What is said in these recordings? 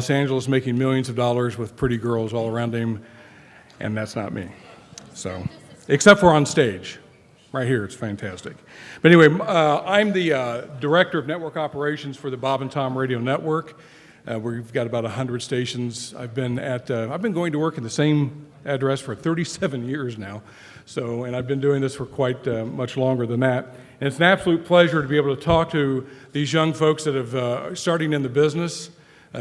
Los Angeles making millions of dollars with pretty girls all around him, and that's not me. So, except for on stage. Right here, it's fantastic. But anyway, I'm the Director of Network Operations for the Bob and Tom Radio Network. We've got about 100 stations. I've been going to work in the same address for 37 years now. So, and I've been doing this for quite much longer than that. And it's an absolute pleasure to be able to talk to these young folks that have starting in the business.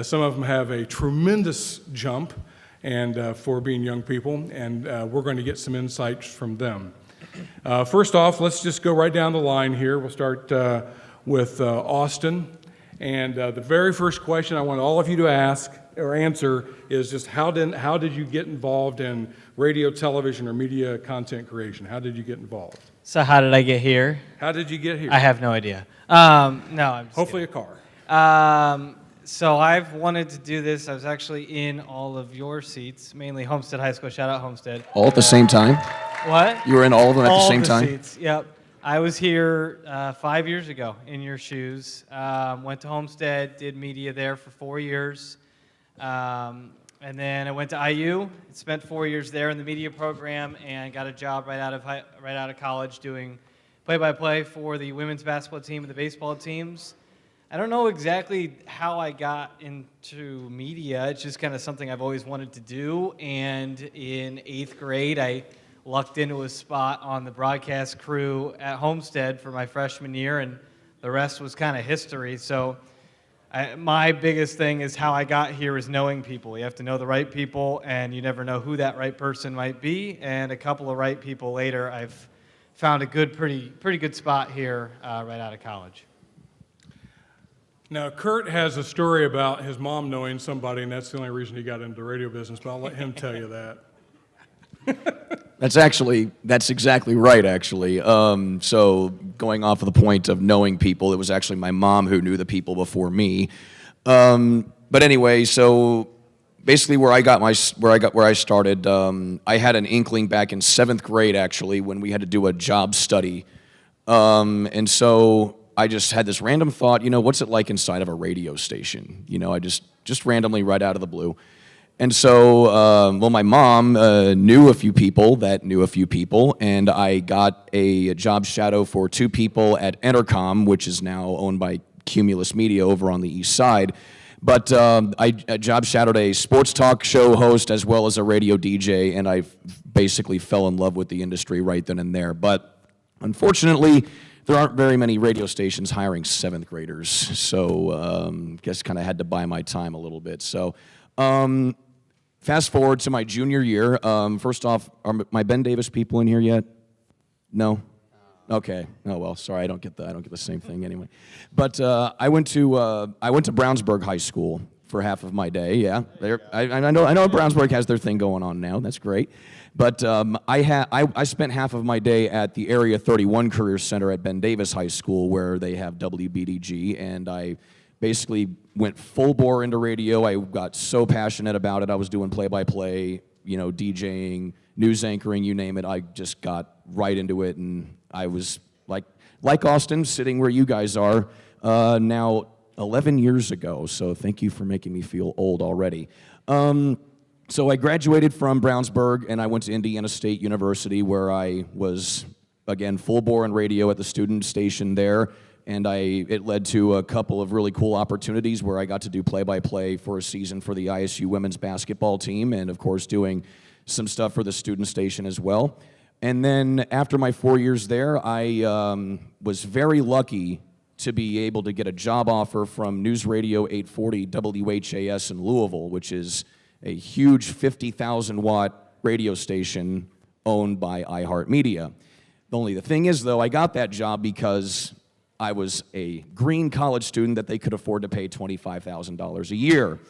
Some of them have a tremendous jump and for being young people, and we're going to get some insights from them. First off, let's just go right down the line here. We'll start with Austin. And the very first question I want all of you to ask or answer is just how did you get involved in radio, television, or media content creation? How did you get involved? So how did I get here? How did you get here? I have no idea. No, I'm just Hopefully kidding. a car. So I've wanted to do this. I was actually in all of your seats, mainly Homestead High School. Shout out Homestead. All at the same time? What? You were in all of them at the same All time? the seats, yep. I was here 5 years ago in your shoes. Went to Homestead, did media there for 4 years. And then I went to IU, spent 4 years there in the media program, and got a job right out of college doing play-by-play for the women's basketball team and the baseball teams. I don't know exactly how I got into media. It's just kind of something I've always wanted to do. And in 8th grade, I lucked into a spot on the broadcast crew at Homestead for my freshman year, and the rest was kind of history. So my biggest thing is how I got here is knowing people. You have to know the right people, and you never know who that right person might be. And a couple of right people later, I've found a pretty good spot here right out of college. Now, Kurt has a story about his mom knowing somebody, and that's the only reason he got into the radio business, but I'll let him tell you that. That's exactly right, actually. So going off of the point of knowing people, it was actually my mom who knew the people before me. But anyway, so basically where I started, I had an inkling back in 7th grade, actually, when we had to do a job study. And so I just had this random thought, what's it like inside of a radio station? I just randomly right out of the blue. And so, my mom knew a few people that knew a few people, and I got a job shadow for 2 people at Entercom, which is now owned by Cumulus Media over on the east side. But I job shadowed a sports talk show host as well as a radio DJ, and I basically fell in love with the industry right then and there. But unfortunately, there aren't very many radio stations hiring 7th graders, so guess kind of had to buy my time a little bit. So fast forward to my junior year. First off, are my Ben Davis people in here yet? No? Okay. Oh well, sorry, I don't get the same thing anyway. But I went to Brownsburg High School for half of my day. Yeah, I know Brownsburg has their thing going on now. That's great. But I spent half of my day at the Area 31 Career Center at Ben Davis High School, where they have WBDG, and I basically went full bore into radio. I got so passionate about it. I was doing play-by-play, DJing, news anchoring, you name it. I just got right into it, and I was like Austin, sitting where you guys are now 11 years ago. So thank you for making me feel old already. So I graduated from Brownsburg, and I went to Indiana State University, where I was, again, full bore in radio at the student station there. And it led to a couple of really cool opportunities where I got to do play-by-play for a season for the ISU women's basketball team, and of course doing some stuff for the student station as well. And then after my 4 years there, I was very lucky to be able to get a job offer from News Radio 840 WHAS in Louisville, which is a huge 50,000-watt radio station owned by iHeartMedia. The thing is, though, I got that job because I was a green college student that they could afford to pay $25,000 a year.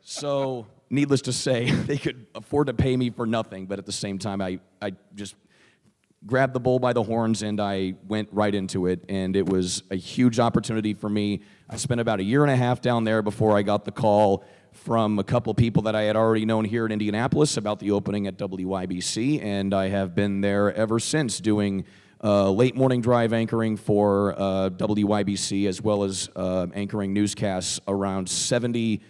So, needless to say, they could afford to pay me for nothing, but at the same time, I just grabbed the bull by the horns and I went right into it, and it was a huge opportunity for me. I spent about a year and a half down there before I got the call from a couple of people that I had already known here in Indianapolis about the opening at WYBC, and I have been there ever since doing late morning drive anchoring for WYBC, as well as anchoring newscasts around 70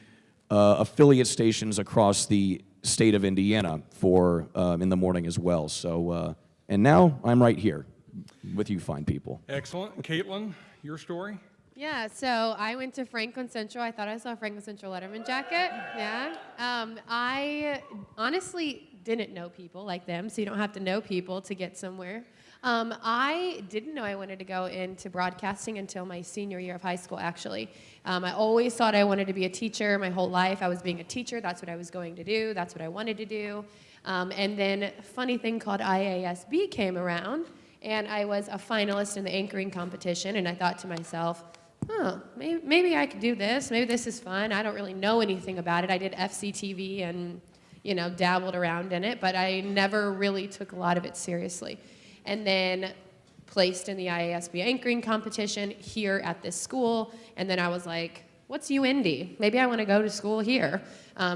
affiliate stations across the state of Indiana for in the morning as well. So, and now I'm right here with you fine people. Excellent. Caitlin, your story? Yeah, so I went to Franklin Central. I thought I saw a Franklin Central Letterman jacket. Yeah. I honestly didn't know people like them, so you don't have to know people to get somewhere. I didn't know I wanted to go into broadcasting until my senior year of high school, actually. I always thought I wanted to be a teacher my whole life. I was being a teacher. That's what I was going to do. That's what I wanted to do. And then a funny thing called IASB came around, and I was a finalist in the anchoring competition, and I thought to myself, oh, maybe I could do this. Maybe this is fun. I don't really know anything about it. I did FCTV and, dabbled around in it, but I never really took a lot of it seriously. And then placed in the IASB anchoring competition here at this school, and then I was like, what's UIndy? Maybe I want to go to school here.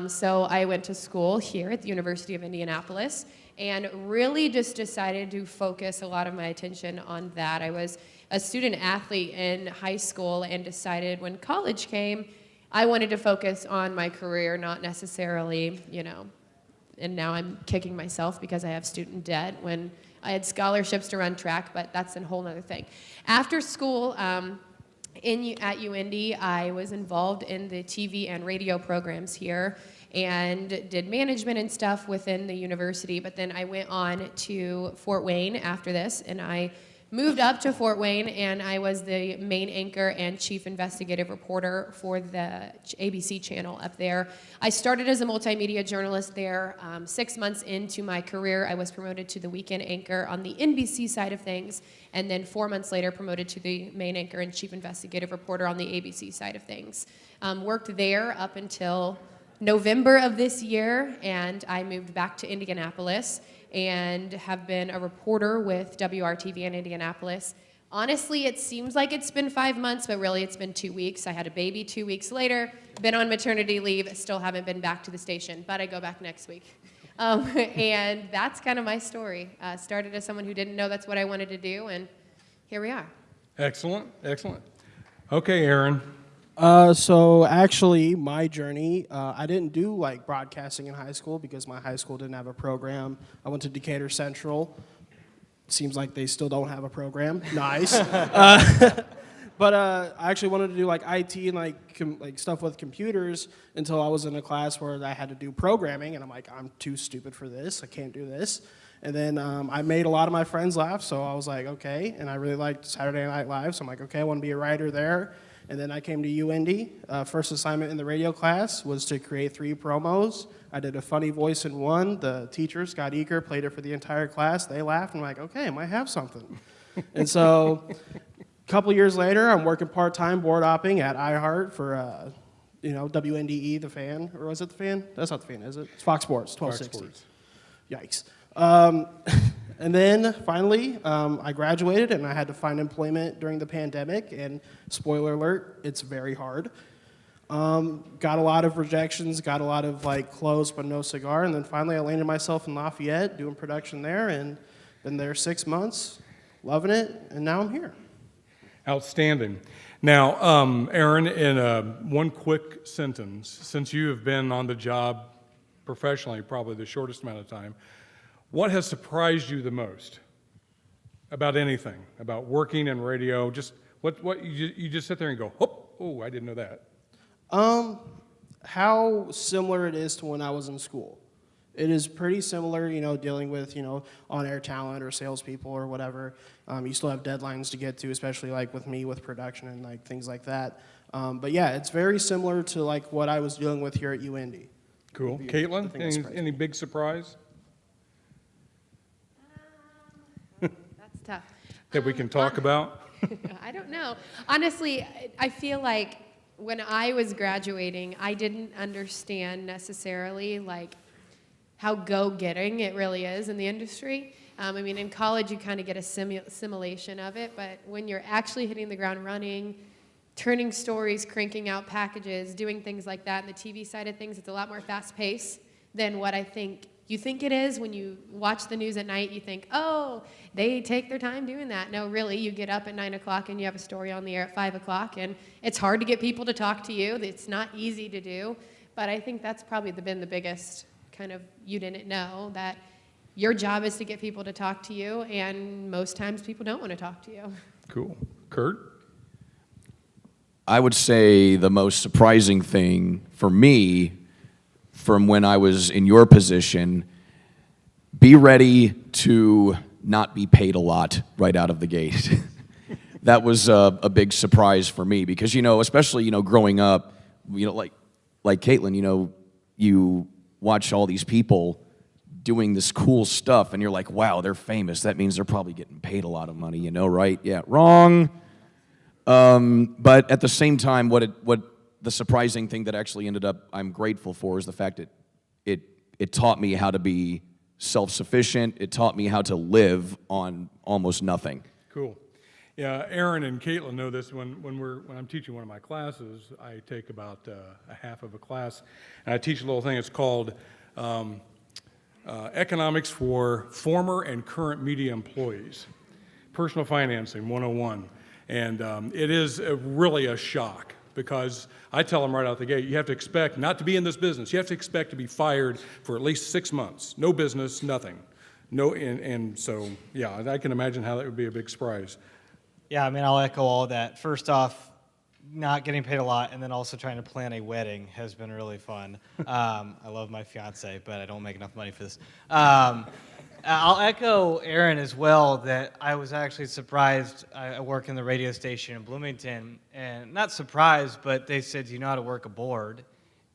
So I went to school here at the University of Indianapolis, and really just decided to focus a lot of my attention on that. I was a student athlete in high school and decided when college came, I wanted to focus on my career, not necessarily, and now I'm kicking myself because I have student debt when I had scholarships to run track, but that's a whole other thing. After school, at UIndy, I was involved in the TV and radio programs here and did management and stuff within the university, but then I went on to Fort Wayne after this, and I moved up to Fort Wayne, and I was the main anchor and chief investigative reporter for the ABC channel up there. I started as a multimedia journalist there. 6 months into my career, I was promoted to the weekend anchor on the NBC side of things, and then 4 months later promoted to the main anchor and chief investigative reporter on the ABC side of things. Worked there up until November of this year, and I moved back to Indianapolis and have been a reporter with WRTV in Indianapolis. Honestly, it seems like it's been 5 months, but really it's been 2 weeks. I had a baby 2 weeks later, been on maternity leave, still haven't been back to the station, but I go back next week. And that's kind of my story. Started as someone who didn't know that's what I wanted to do, and here we are. Excellent, excellent. Okay, Aaron. So actually, my journey, I didn't do like broadcasting in high school because my high school didn't have a program. I went to Decatur Central. Seems like they still don't have a program. Nice. But I actually wanted to do like IT and like stuff with computers until I was in a class where I had to do programming, and I'm like, I'm too stupid for this. I can't do this. And then I made a lot of my friends laugh, so I was like, okay. And I really liked Saturday Night Live, so I'm like, okay, I want to be a writer there. And then I came to UIndy. First assignment in the radio class was to create 3 promos. I did a funny voice in one. The teacher, Scott Eaker, played it for the entire class. They laughed, and I'm like, okay, I might have something. And so a couple years later, I'm working part-time board hopping at iHeart for, WNDE, The Fan. Or was it The Fan? That's not The Fan, is it? It's Fox Sports, 1260. Yikes. And then finally, I graduated, and I had to find employment during the pandemic, and spoiler alert, it's very hard. Got a lot of rejections, got a lot of close but no cigar, and then finally I landed myself in Lafayette doing production there, and been there 6 months, loving it, and now I'm here. Outstanding. Now, Aaron, in one quick sentence, since you have been on the job professionally probably the shortest amount of time, what has surprised you the most about anything, about working in radio? Just what you just sit there and go, oh, I didn't know that. How similar it is to when I was in school. It is pretty similar, dealing with, on-air talent or salespeople or whatever. You still have deadlines to get to, especially with me with production and things like that. But yeah, it's very similar to what I was dealing with here at UIndy. Cool. Caitlin, any big surprise That's tough. that we can talk about? I don't know. Honestly, I feel like when I was graduating, I didn't understand necessarily how go-getting it really is in the industry. In college you kind of get a simulation of it, but when you're actually hitting the ground running, turning stories, cranking out packages, doing things like that, and the TV side of things, it's a lot more fast-paced than what I think you think it is. When you watch the news at night, you think, oh, they take their time doing that. No, really, you get up at 9 o'clock and you have a story on the air at 5 o'clock, and it's hard to get people to talk to you. It's not easy to do. But I think that's probably been the biggest kind of you didn't know, that your job is to get people to talk to you, and most times people don't want to talk to you. Cool. Kurt? I would say the most surprising thing for me from when I was in your position, be ready to not be paid a lot right out of the gate. That was a big surprise for me because, especially, growing up, like Caitlin, you watch all these people doing this cool stuff and you're like, wow, they're famous. That means they're probably getting paid a lot of money, right? Yeah, wrong. But at the same time, what the surprising thing that actually ended up I'm grateful for is the fact that it taught me how to be self-sufficient. It taught me how to live on almost nothing. Cool. Yeah, Aaron and Caitlin know this. When I'm teaching one of my classes, I take about a half of a class, and I teach a little thing. It's called Economics for Former and Current Media Employees, Personal Financing 101. And it is really a shock because I tell them right out the gate, you have to expect not to be in this business. You have to expect to be fired for at least 6 months. No business, nothing. And so, yeah, I can imagine how that would be a big surprise. Yeah, I mean, I'll echo all that. First off, not getting paid a lot, and then also trying to plan a wedding has been really fun. I love my fiance, but I don't make enough money for this. I'll echo Aaron as well that I was actually surprised. I work in the radio station in Bloomington, and not surprised, but they said, do you know how to work a board?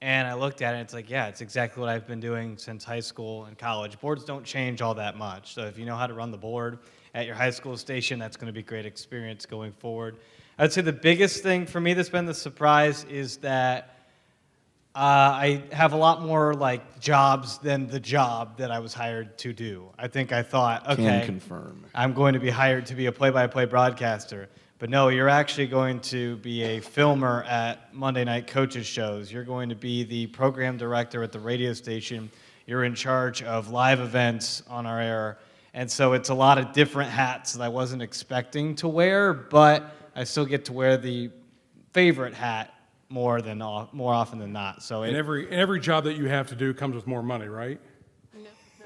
And I looked at it, and it's like, yeah, it's exactly what I've been doing since high school and college. Boards don't change all that much. So if you know how to run the board at your high school station, that's going to be a great experience going forward. I'd say the biggest thing for me that's been the surprise is that I have a lot more jobs than the job that I was hired to do. I think I thought, okay, Can confirm. I'm going to be hired to be a play-by-play broadcaster. But no, you're actually going to be a filmer at Monday night coaches shows. You're going to be the program director at the radio station. You're in charge of live events on our air. And so it's a lot of different hats that I wasn't expecting to wear, but I still get to wear the favorite hat more often than not. So And every job that you have to do comes with more money, right?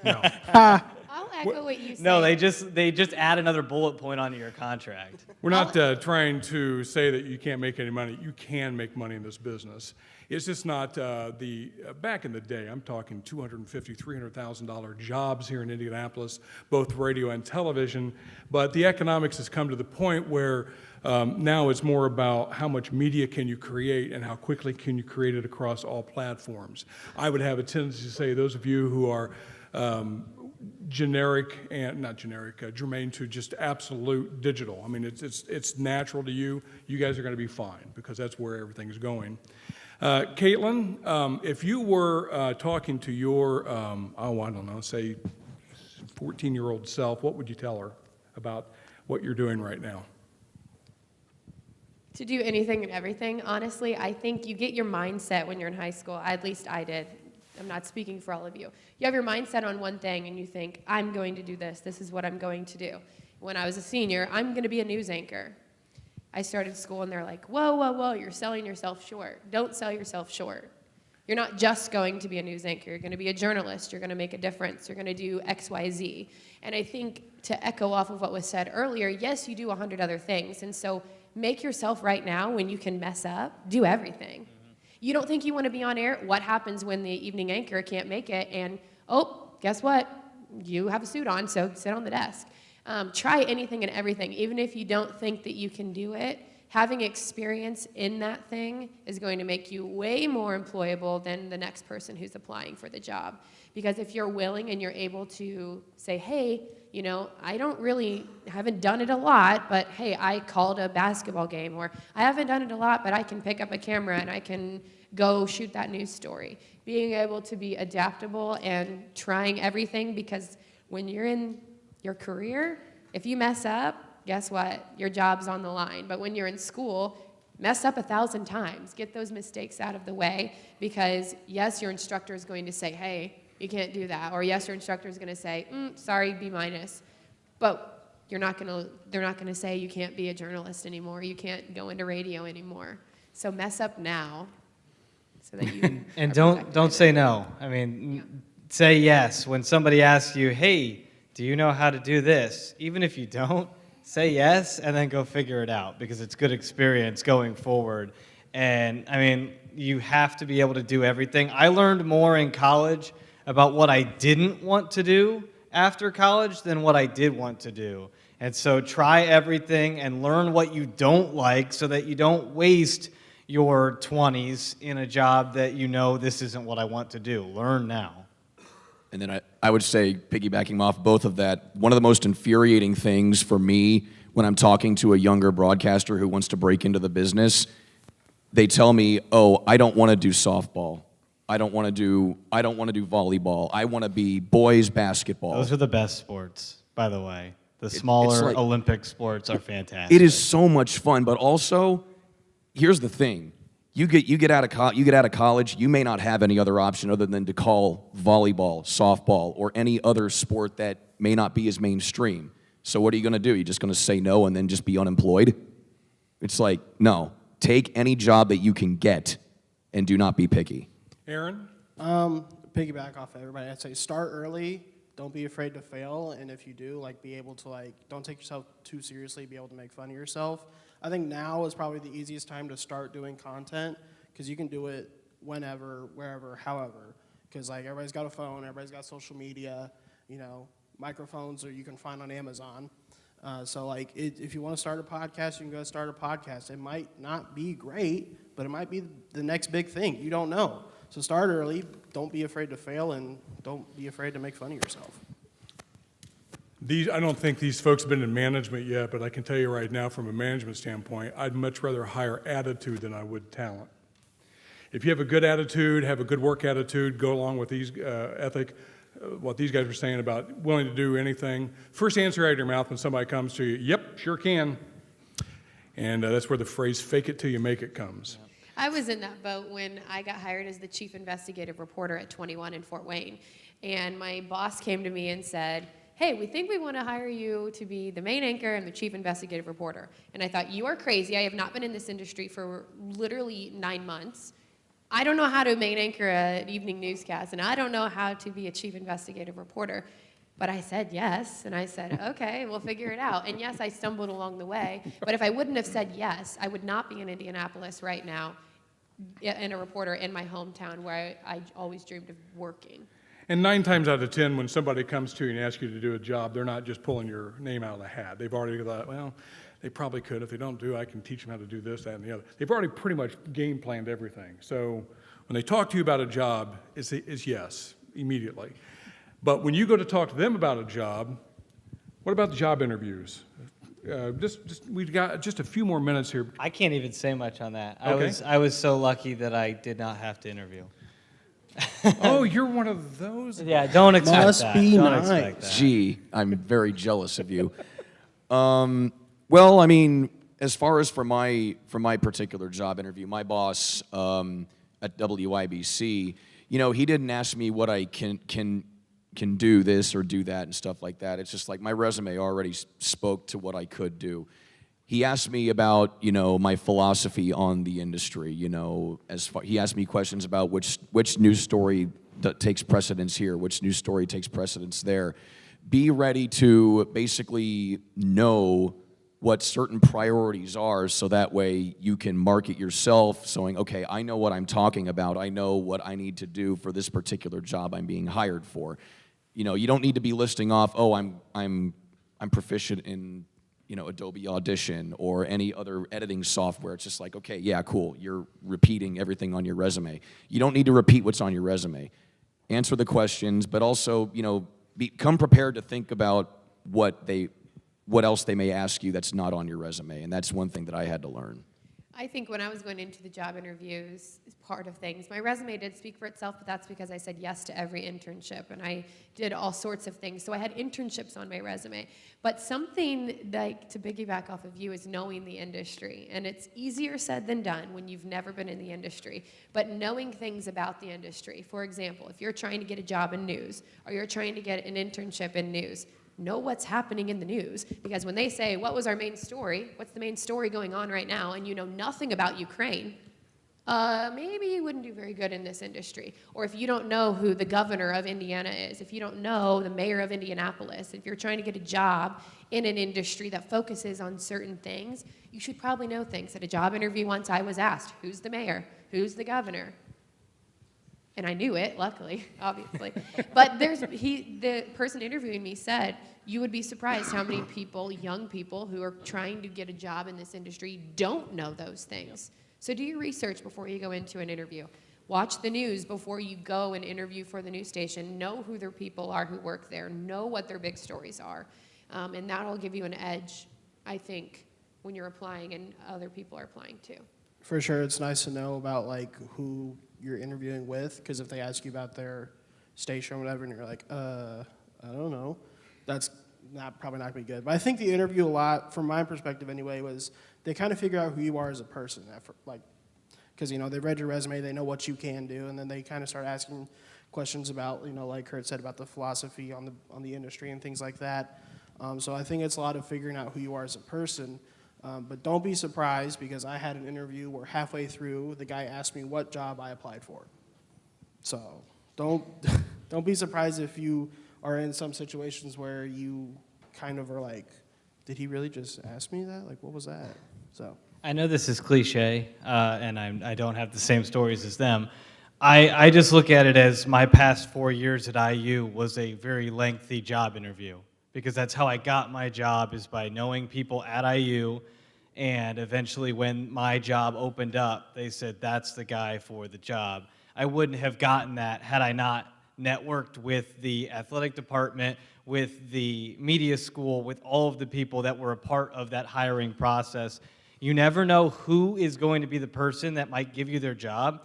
No. No. I'll echo what you said. no, they just add another bullet point onto your contract. We're not trying to say that you can't make any money. You can make money in this business. It's just not back in the day, I'm talking $250,000, $300,000 jobs here in Indianapolis, both radio and television. But the economics has come to the point where now it's more about how much media can you create and how quickly can you create it across all platforms. I would have a tendency to say those of you who are germane to just absolute digital. I mean, it's natural to you. You guys are going to be fine because that's where everything is going. Caitlin, if you were talking to your, say 14-year-old self, what would you tell her about what you're doing right now? To do anything and everything, honestly, I think you get your mindset when you're in high school. At least I did. I'm not speaking for all of you. You have your mindset on one thing and you think, I'm going to do this. This is what I'm going to do. When I was a senior, I'm going to be a news anchor. I started school and they're like, whoa, whoa, whoa, you're selling yourself short. Don't sell yourself short. You're not just going to be a news anchor. You're going to be a journalist. You're going to make a difference. You're going to do X, Y, Z. And I think to echo off of what was said earlier, yes, you do 100 other things. And so make yourself right now when you can mess up, do everything. You don't think you want to be on air? What happens when the evening anchor can't make it? And, oh, guess what? You have a suit on, so sit on the desk. Try anything and everything. Even if you don't think that you can do it, having experience in that thing is going to make you way more employable than the next person who's applying for the job. Because if you're willing and you're able to say, hey, I haven't done it a lot, but hey, I called a basketball game, or I haven't done it a lot, but I can pick up a camera and I can go shoot that news story. Being able to be adaptable and trying everything, because when you're in your career, if you mess up, guess what? Your job's on the line. But when you're in school, mess up 1,000 times. Get those mistakes out of the way, because yes, your instructor is going to say, hey, you can't do that. Or yes, your instructor is going to say, sorry, B-. But they're not going to say you can't be a journalist anymore. You can't go into radio anymore. So mess up now. so that you And are don't protected. say no. I mean, say yes when somebody asks you, "Hey, do you know how to do this?" Even if you don't, say yes and then go figure it out because it's good experience going forward. And I mean, you have to be able to do everything. I learned more in college about what I didn't want to do after college than what I did want to do. And so try everything and learn what you don't like so that you don't waste your 20s in a job that you know this isn't what I want to do. Learn now. And then I would say, piggybacking off both of that, one of the most infuriating things for me when I'm talking to a younger broadcaster who wants to break into the business, they tell me, "Oh, I don't want to do softball. I don't want to do volleyball. I want to be boys basketball." Those are the best sports, by the way. The smaller like- Olympic sports are fantastic. It is so much fun, but also, here's the thing: you get out of college, you may not have any other option other than to call volleyball, softball, or any other sport that may not be as mainstream. So what are you going to do? You're just going to say no and then just be unemployed? It's like, no. Take any job that you can get, and do not be picky. Aaron? Piggyback off of everybody, I'd say start early. Don't be afraid to fail, and if you do, like, be able to, like, don't take yourself too seriously, be able to make fun of yourself. I think now is probably the easiest time to start doing content, because you can do it whenever, wherever, however. Because, like, everybody's got a phone, everybody's got social media, you know, microphones, or you can find on Amazon. So, like, if you want to start a podcast, you can go start a podcast. It might not be great, but it might be the next big thing. You don't know. So start early. Don't be afraid to fail, and don't be afraid to make fun of yourself. I don't think these folks have been in management yet, but I can tell you right now from a management standpoint, I'd much rather hire attitude than I would talent. If you have a good attitude, have a good work attitude, go along with these ethic, what these guys are saying about willing to do anything, first answer out of your mouth when somebody comes to you, "Yep, sure can." And that's where the phrase "fake it till you make it" comes. I was in that boat when I got hired as the chief investigative reporter at 21 in Fort Wayne. And my boss came to me and said, "Hey, we think we want to hire you to be the main anchor and the chief investigative reporter." And I thought, you are crazy. I have not been in this industry for literally 9 months. I don't know how to main anchor an evening newscast, and I don't know how to be a chief investigative reporter. But I said yes, and I said, okay, we'll figure it out. And yes, I stumbled along the way. But if I wouldn't have said yes, I would not be in Indianapolis right now and a reporter in my hometown where I always dreamed of working. And 9 times out of 10, when somebody comes to you and asks you to do a job, they're not just pulling your name out of the hat. They've already thought, well, they probably could. If they don't do it, I can teach them how to do this, that, and the other. They've already pretty much game planned everything. So when they talk to you about a job, it's yes, immediately. But when you go to talk to them about a job, what about the job interviews? We've got just a few more minutes here. I can't even say much on that. Okay. I was so lucky that I did not have to interview. Oh, you're one of those? Yeah, don't expect Must that. be Don't nice. expect that. Gee, I'm very jealous of you. Well, I mean, as far as for my particular job interview, my boss at WIBC, you know, he didn't ask me what I can do this or do that and stuff like that. It's just like my resume already spoke to what I could do. He asked me about, you know, my philosophy on the industry. You know, he asked me questions about which news story that takes precedence here, which news story takes precedence there. Be ready to basically know what certain priorities are, so that way you can market yourself, saying, okay, I know what I'm talking about. I know what I need to do for this particular job I'm being hired for. You know, you don't need to be listing off, oh, I'm proficient in, you know, Adobe Audition or any other editing software. It's just like, okay, yeah, cool. You're repeating everything on your resume. You don't need to repeat what's on your resume. Answer the questions, but also, you know, become prepared to think about what else they may ask you that's not on your resume, and that's one thing that I had to learn. I think when I was going into the job interviews, part of things, my resume did speak for itself, but that's because I said yes to every internship, and I did all sorts of things. So I had internships on my resume. But something like, to piggyback off of you, is knowing the industry. And it's easier said than done when you've never been in the industry. But knowing things about the industry. For example, if you're trying to get a job in news, or you're trying to get an internship in news, know what's happening in the news, because when they say, what was our main story, what's the main story going on right now, and you know nothing about Ukraine, maybe you wouldn't do very good in this industry. Or if you don't know who the governor of Indiana is, if you don't know the mayor of Indianapolis, if you're trying to get a job in an industry that focuses on certain things, you should probably know things. At a job interview once, I was asked, who's the mayor? Who's the governor? And I knew it, luckily, obviously. But the person interviewing me said, you would be surprised how many people, young people who are trying to get a job in this industry don't know those things. So do your research before you go into an interview. Watch the news before you go and interview for the news station. Know who their people are who work there. Know what their big stories are. And that'll give you an edge, I think, when you're applying and other people are applying too. For sure, it's nice to know about like who you're interviewing with, because if they ask you about their station or whatever, and you're like, I don't know, that's probably not gonna be good. But I think the interview a lot, from my perspective anyway, was they kind of figure out who you are as a person, because they read your resume, they know what you can do, and then they kind of start asking questions about, like Kurt said, about the philosophy on the industry and things like that. So I think it's a lot of figuring out who you are as a person. But don't be surprised, because I had an interview where halfway through, the guy asked me what job I applied for. So don't be surprised if you are in some situations where you kind of are like, did he really just ask me that? Like, what was that? So I know this is cliche, and I don't have the same stories as them. I just look at it as my past 4 years at IU was a very lengthy job interview, because that's how I got my job, is by knowing people at IU, and eventually when my job opened up, they said, that's the guy for the job. I wouldn't have gotten that had I not networked with the athletic department, with the media school, with all of the people that were a part of that hiring process. You never know who is going to be the person that might give you their job,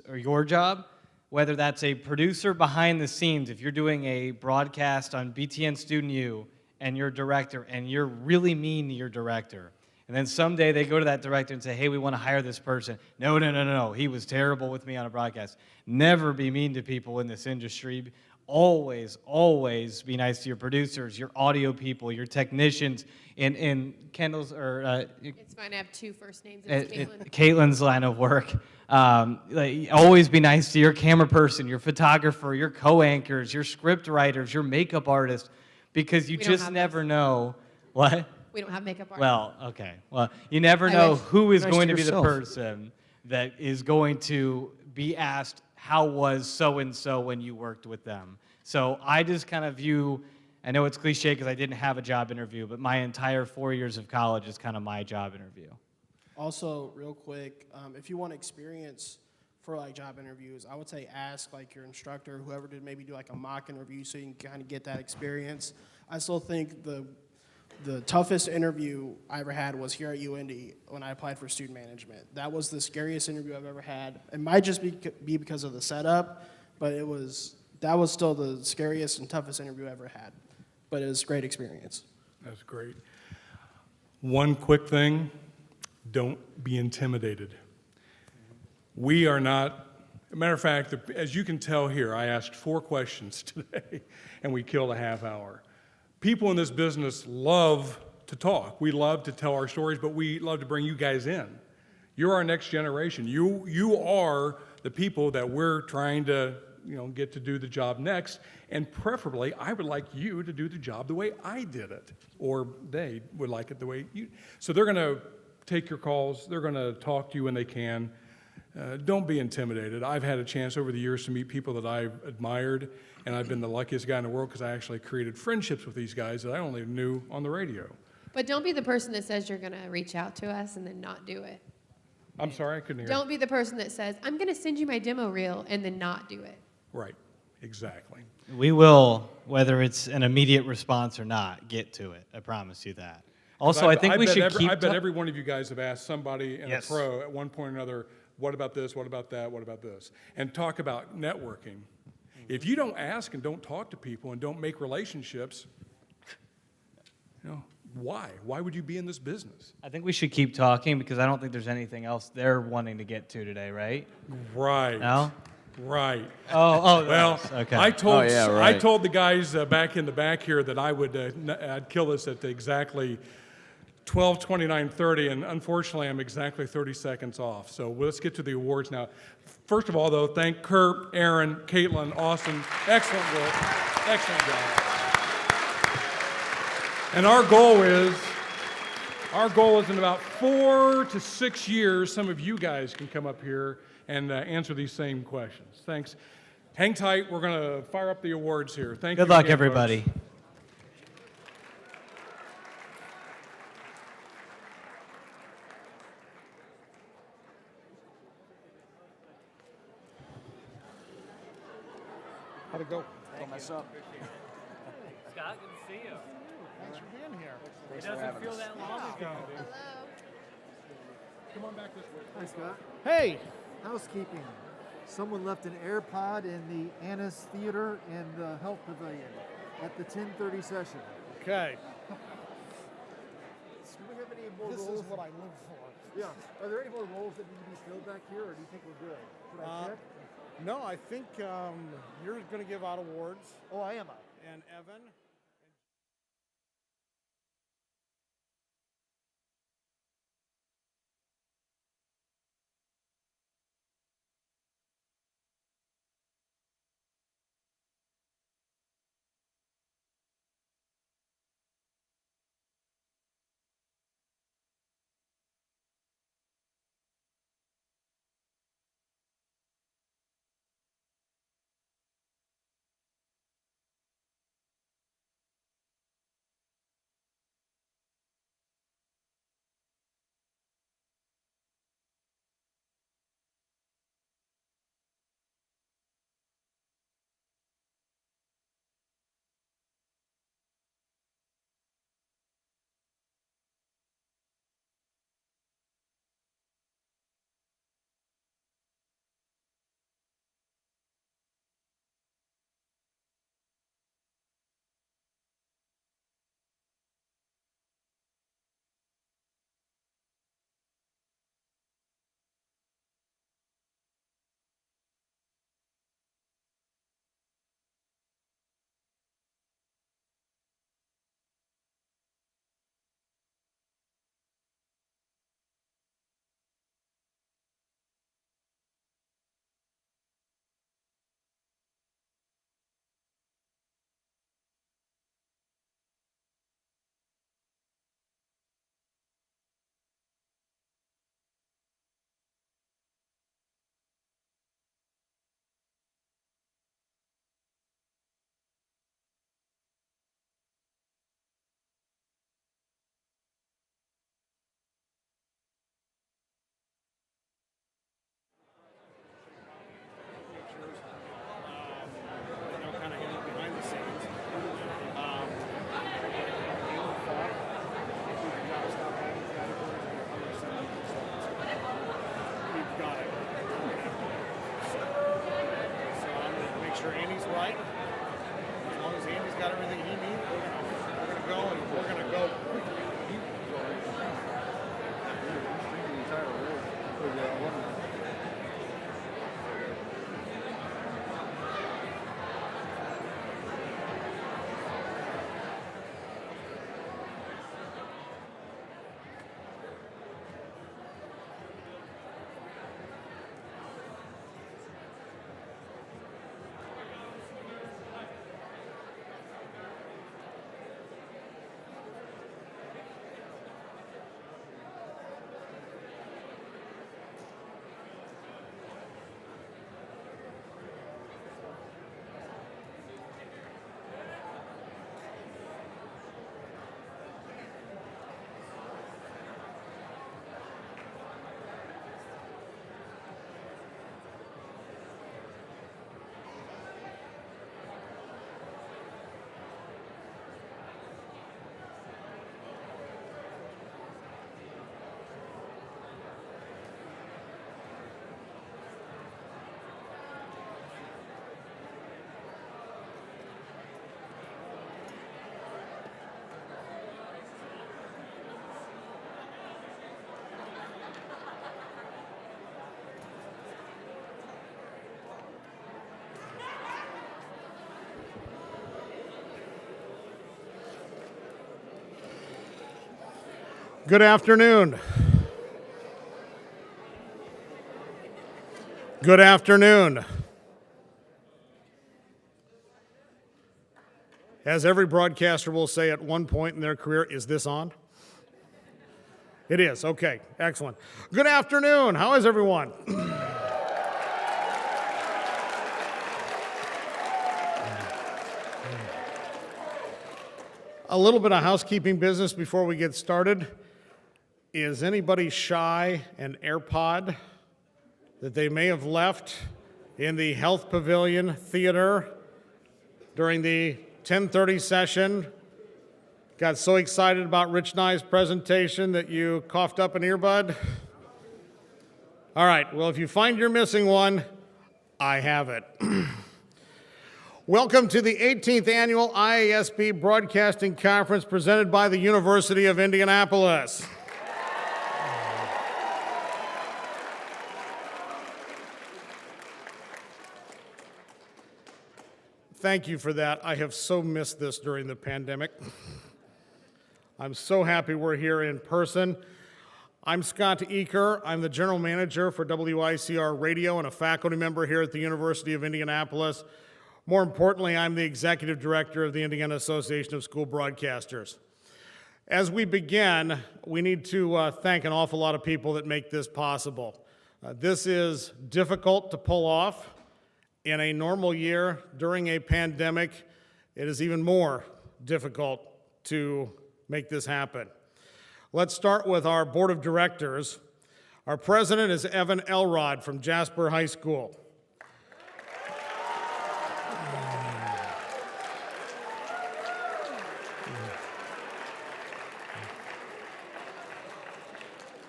or your job, whether that's a producer behind the scenes. If you're doing a broadcast on BTN Student U and you're a director and you're really mean to your director, and then someday they go to that director and say, hey, we want to hire this person. No, he was terrible with me on a broadcast. Never be mean to people in this industry. Always be nice to your producers, your audio people, your technicians. In Kendall's, It's fine, I have two first names, and it's Caitlin. Caitlin's line of work. Always be nice to your camera person, your photographer, your co-anchors, your script writers, your makeup artist, because you just never know. What? We don't have makeup artists. Well, okay. Well, you never know who is going to be the person that is going to be asked, how was so-and-so when you worked with them? So I just kind of view, I know it's cliche because I didn't have a job interview, but my entire 4 years of college is kind of my job interview. Also, real quick, if you want experience for like job interviews, I would say ask like your instructor, whoever did, maybe do like a mock interview so you can kind of get that experience. I still think the toughest interview I ever had was here at UIndy when I applied for student management. That was the scariest interview I've ever had. It might just be because of the setup, but that was still the scariest and toughest interview I ever had. But it was a great experience. That's great. One quick thing, don't be intimidated. We are not, as a matter of fact, as you can tell here, I asked 4 questions today, and we killed a half hour. People in this business love to talk. We love to tell our stories, but we love to bring you guys in. You're our next generation. You are the people that we're trying to get to do the job next, and preferably, I would like you to do the job the way I did it, or they would like it the way you. So they're going to take your calls. They're going to talk to you when they can. Don't be intimidated. I've had a chance over the years to meet people that I've admired, and I've been the luckiest guy in the world because I actually created friendships with these guys that I only knew on the radio. But don't be the person that says you're going to reach out to us and then not do it. I'm sorry, I couldn't hear. Don't be the person that says, I'm going to send you my demo reel and then not do it. Right, exactly. We will, whether it's an immediate response or not, get to it. I promise you that. Also, I think we should keep... I bet every one of you guys have asked somebody in Yes. a pro at one point or another, what about this, what about that, what about this? And talk about networking. If you don't ask and don't talk to people and don't make relationships, why? Why would you be in this business? I think we should keep talking because I don't think there's anything else they're wanting to get to today, right? Right. No? Right. Oh, Well, okay. I told right. I told the guys back in the back here that I'd kill us at exactly 12:29:30, and unfortunately, I'm exactly 30 seconds off. So let's get to the awards now. First of all, though, thank Kurt, Aaron, Caitlin, Austin. Excellent work. Excellent job. And our goal is in about 4 to 6 years, some of you guys can come up here and answer these same questions. Thanks. Hang tight. We're going to fire up the awards here. Thank you. Good luck, again, everybody. folks. How'd it go? Don't mess up. Scott, good to see you. Thanks for being here. It doesn't feel that long ago. Come on back this way. Hi, Scott. Hey, Housekeeping. Someone left an AirPod in the Annis Theater in the Health Pavilion at the 10:30 session. okay. Do we have any more This roles? is what I live for. Yeah. Are there any more roles that need to be filled back here, or do you think we're good? Should I check? No, I think you're going to give out awards, Oh, I am out. and Evan. Kind of behind the scenes. We've got it. So I'm going to make sure Andy's right. As long as Andy's got everything he needs, we're going to go and we're going to go quickly. Good afternoon. Good afternoon. As every broadcaster will say at one point in their career, is this on? It is. Okay, excellent. Good afternoon. How is everyone? A little bit of housekeeping business before we get started. Is anybody shy an AirPod that they may have left in the Health Pavilion Theater during the 10:30 session? Got so excited about Rich Nye's presentation that you coughed up an earbud? All right, well, if you find you're missing one, I have it. Welcome to the 18th Annual IASB Broadcasting Conference presented by the University of Indianapolis. Thank you for that. I have so missed this during the pandemic. I'm so happy we're here in person. I'm Scott Eaker. I'm the General Manager for WICR Radio and a faculty member here at the University of Indianapolis. More importantly, I'm the Executive Director of the Indiana Association of School Broadcasters. As we begin, we need to thank an awful lot of people that make this possible. This is difficult to pull off. In a normal year, during a pandemic, it is even more difficult to make this happen. Let's start with our board of directors. Our president is Evan Elrod from Jasper High School.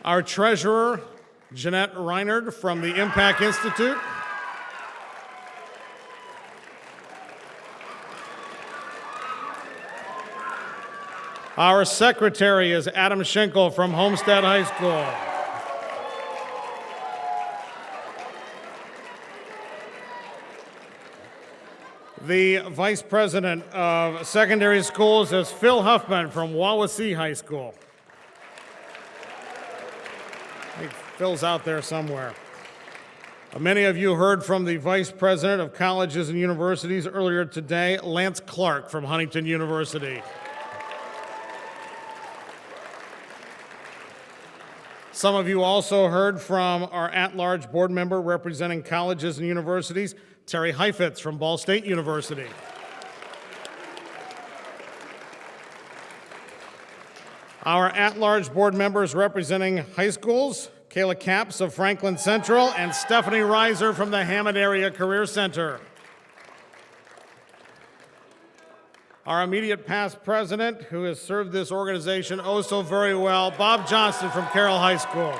Our treasurer, Jeanette Reinard from the Impact Institute. Our secretary is Adam Schenkel from Homestead High School. The vice president of secondary schools is Phil Huffman from Wawasee High School. I think Phil's out there somewhere. Many of you heard from the vice president of colleges and universities earlier today, Lance Clark from Huntington University. Some of you also heard from our at-large board member representing colleges and universities, Terry Heifetz from Ball State University. Our at-large board members representing high schools, Kayla Capps of Franklin Central and Stephanie Reiser from the Hammond Area Career Center. Our immediate past president, who has served this organization oh so very well, Bob Johnston from Carroll High School.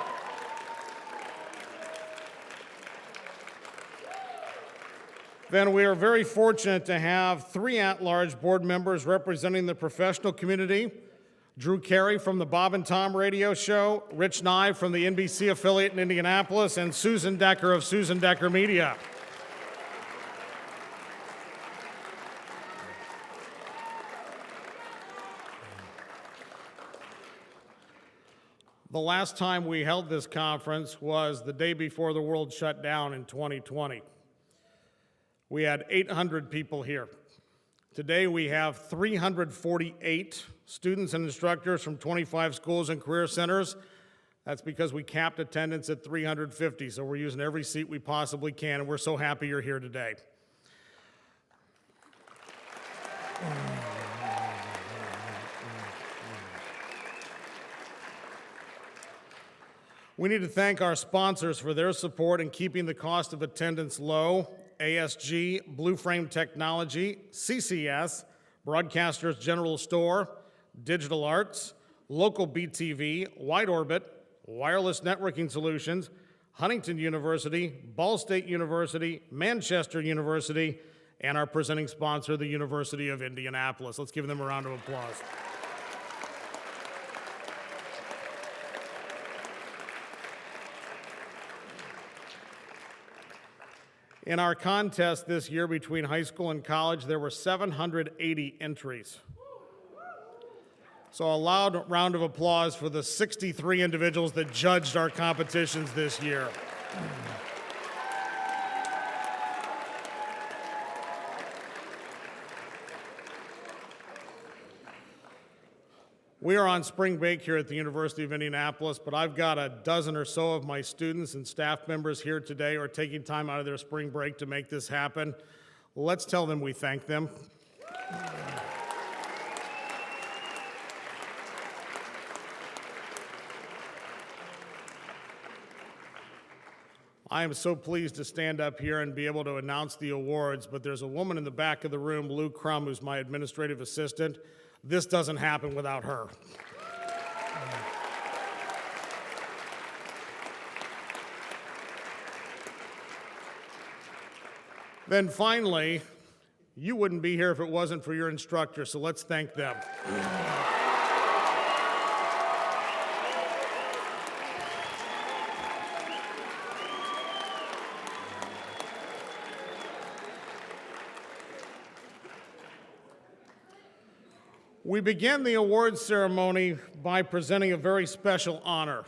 Then we are very fortunate to have three at-large board members representing the professional community. Drew Carey from the Bob and Tom radio show, Rich Nye from the NBC affiliate in Indianapolis, and Susan Decker of Susan Decker Media. The last time we held this conference was the day before the world shut down in 2020. We had 800 people here. Today we have 348 students and instructors from 25 schools and career centers. That's because we capped attendance at 350, so we're using every seat we possibly can, and we're so happy you're here today. We need to thank our sponsors for their support in keeping the cost of attendance low. ASG, Blue Frame Technology, CCS, Broadcasters General Store, Digital Arts, Local BTV, Wide Orbit, Wireless Networking Solutions, Huntington University, Ball State University, Manchester University, and our presenting sponsor, the University of Indianapolis. Let's give them a round of applause. In our contest this year between high school and college, there were 780 entries. So a loud round of applause for the 63 individuals that judged our competitions this year. We are on spring break here at the University of Indianapolis, but I've got a dozen or so of my students and staff members here today who are taking time out of their spring break to make this happen. Let's tell them we thank them. I am so pleased to stand up here and be able to announce the awards, but there's a woman in the back of the room, Lou Crum, who's my administrative assistant. This doesn't happen without her. Then finally, you wouldn't be here if it wasn't for your instructor, so let's thank them. We begin the awards ceremony by presenting a very special honor,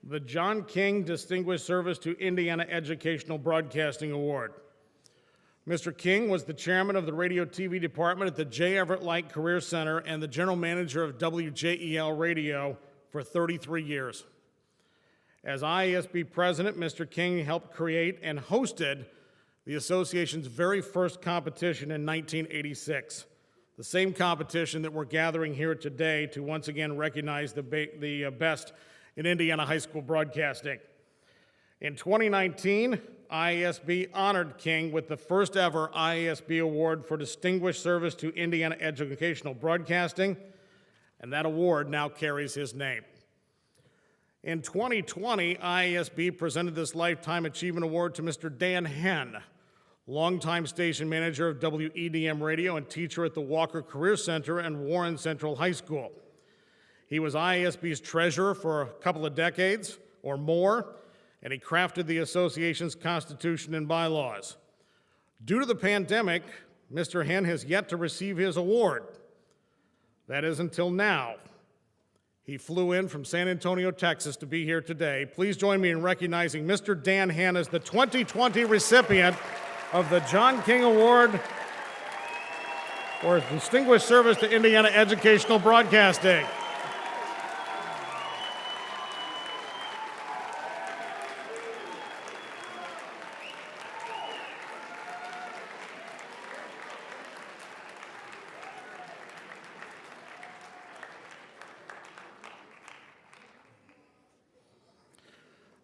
the John King Distinguished Service to Indiana Educational Broadcasting Award. Mr. King was the chairman of the radio TV department at the J. Everett Light Career Center and the general manager of WJEL Radio for 33 years. As IASB president, Mr. King helped create and hosted the association's very first competition in 1986. The same competition that we're gathering here today to once again recognize the best in Indiana high school broadcasting. In 2019, IASB honored King with the first ever IASB Award for Distinguished Service to Indiana Educational Broadcasting, and that award now carries his name. In 2020, IASB presented this Lifetime Achievement Award to Mr. Dan Henn, longtime station manager of WEDM Radio and teacher at the Walker Career Center and Warren Central High School. He was IASB's treasurer for a couple of decades or more, and he crafted the association's constitution and bylaws. Due to the pandemic, Mr. Henn has yet to receive his award. That is until now. He flew in from San Antonio, Texas to be here today. Please join me in recognizing Mr. Dan Henn as the 2020 recipient of the John King Award for Distinguished Service to Indiana Educational Broadcasting.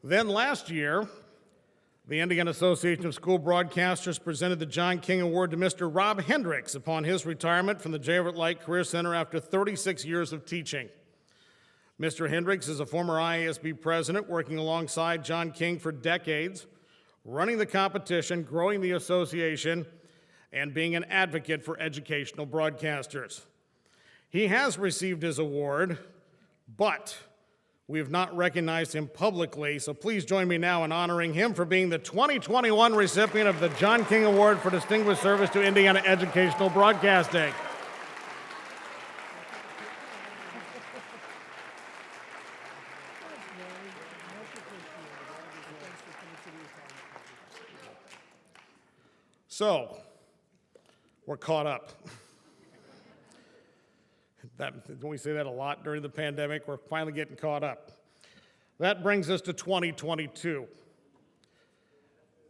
Then last year, the Indiana Association of School Broadcasters presented the John King Award to Mr. Rob Hendricks upon his retirement from the J. Everett Light Career Center after 36 years of teaching. Mr. Hendricks is a former IASB president working alongside John King for decades, running the competition, growing the association, and being an advocate for educational broadcasters. He has received his award, but we have not recognized him publicly, so please join me now in honoring him for being the 2021 recipient of the John King Award for Distinguished Service to Indiana Educational Broadcasting. So, we're caught up. Don't we say that a lot during the pandemic? We're finally getting caught up. That brings us to 2022.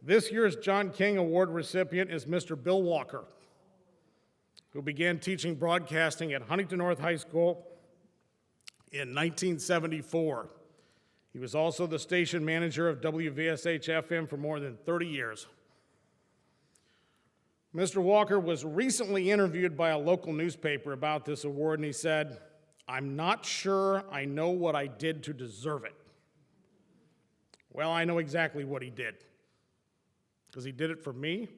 This year's John King Award recipient is Mr. Bill Walker, who began teaching broadcasting at Huntington North High School in 1974. He was also the station manager of WVSH-FM for more than 30 years. Mr. Walker was recently interviewed by a local newspaper about this award, and he said, "I'm not sure I know what I did to deserve it." Well, I know exactly what he did, because he did it for me.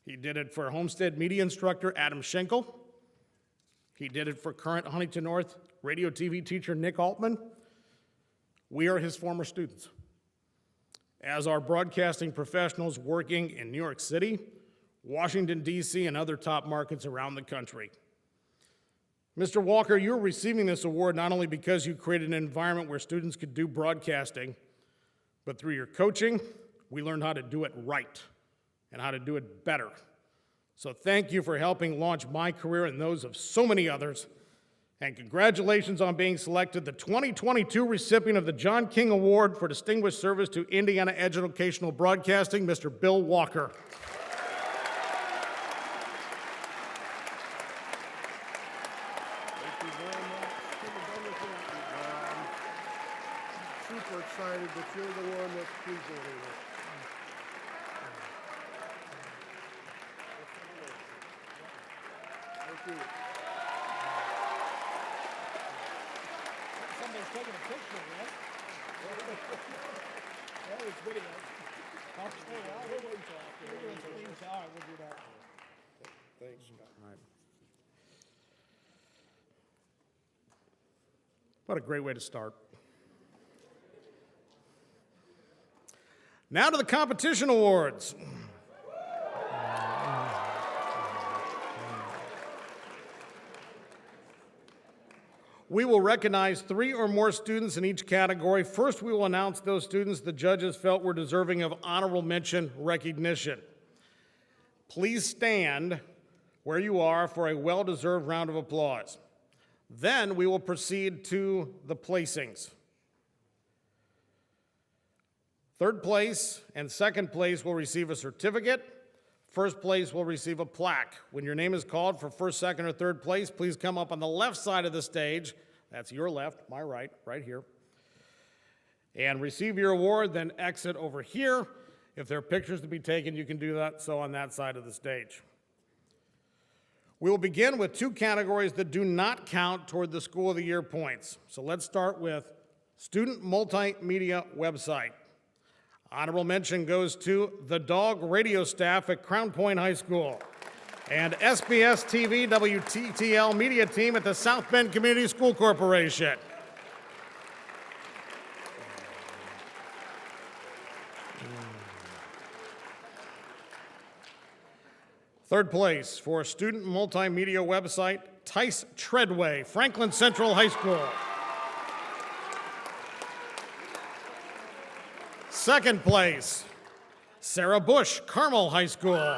He did it for Homestead media instructor Adam Schenkel. He did it for current Huntington North radio TV teacher Nick Altman. We are his former students. As our broadcasting professionals working in New York City, Washington, D.C., and other top markets around the country. Mr. Walker, you're receiving this award not only because you created an environment where students could do broadcasting, but through your coaching, we learned how to do it right and how to do it better. So thank you for helping launch my career and those of so many others. And congratulations on being selected the 2022 recipient of the John King Award for Distinguished Service to Indiana Educational Broadcasting, Mr. Bill Walker. Thank you very much. Super excited that you're the one that's presenting it. Thank you. Somebody's taking a picture, right? That was video. Okay, well, we'll wait till after. All right, we'll do that. Thanks, Scott. What a great way to start. Now to the competition awards. We will recognize 3 or more students in each category. First, we will announce those students the judges felt were deserving of honorable mention recognition. Please stand where you are for a well-deserved round of applause. Then we will proceed to the placings. Third place and second place will receive a certificate. First place will receive a plaque. When your name is called for first, second, or third place, please come up on the left side of the stage. That's your left, my right, right here. And receive your award, then exit over here. If there are pictures to be taken, you can do that so on that side of the stage. We will begin with 2 categories that do not count toward the School of the Year points. So let's start with Student Multimedia Website. Honorable mention goes to the Dog radio staff at Crown Point High School and SBS TV WTTL media team at the South Bend Community School Corporation. Third place for Student Multimedia Website, Tice Treadway, Franklin Central High School. Second place, Sarah Bush, Carmel High School.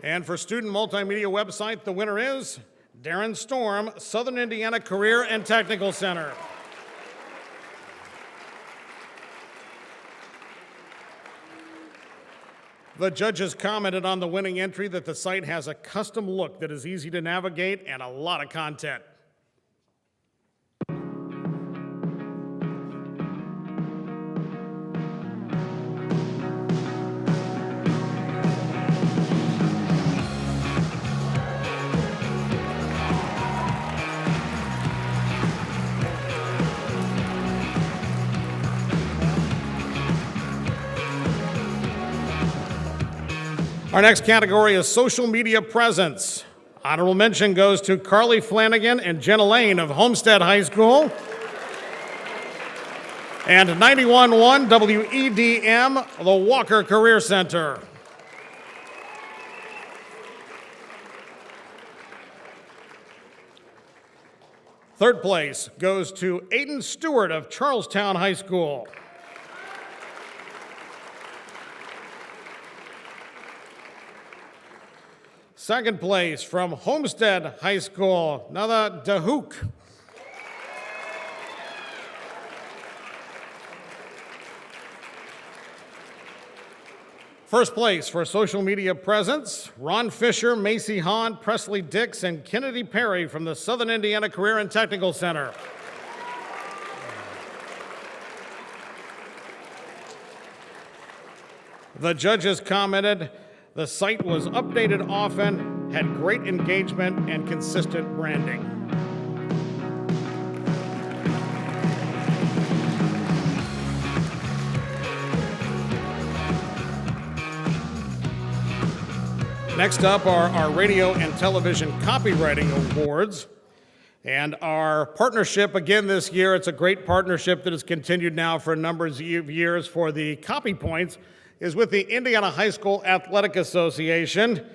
And for Student Multimedia Website, the winner is Darren Storm, Southern Indiana Career and Technical Center. The judges commented on the winning entry that the site has a custom look that is easy to navigate and a lot of content. Our next category is social media presence. Honorable mention goes to Carly Flanagan and Jenna Lane of Homestead High School. And 91.1 WEDM, the Walker Career Center. Third place goes to Aiden Stewart of Charlestown High School. Second place from Homestead High School, Nada Dahook. First place for social media presence, Ron Fisher, Macy Hahn, Presley Dix, and Kennedy Perry from the Southern Indiana Career and Technical Center. The judges commented, the site was updated often, had great engagement, and consistent branding. Next up are our radio and television copywriting awards. And our partnership again this year, it's a great partnership that has continued now for a number of years for the copy points, is with the Indiana High School Athletic Association.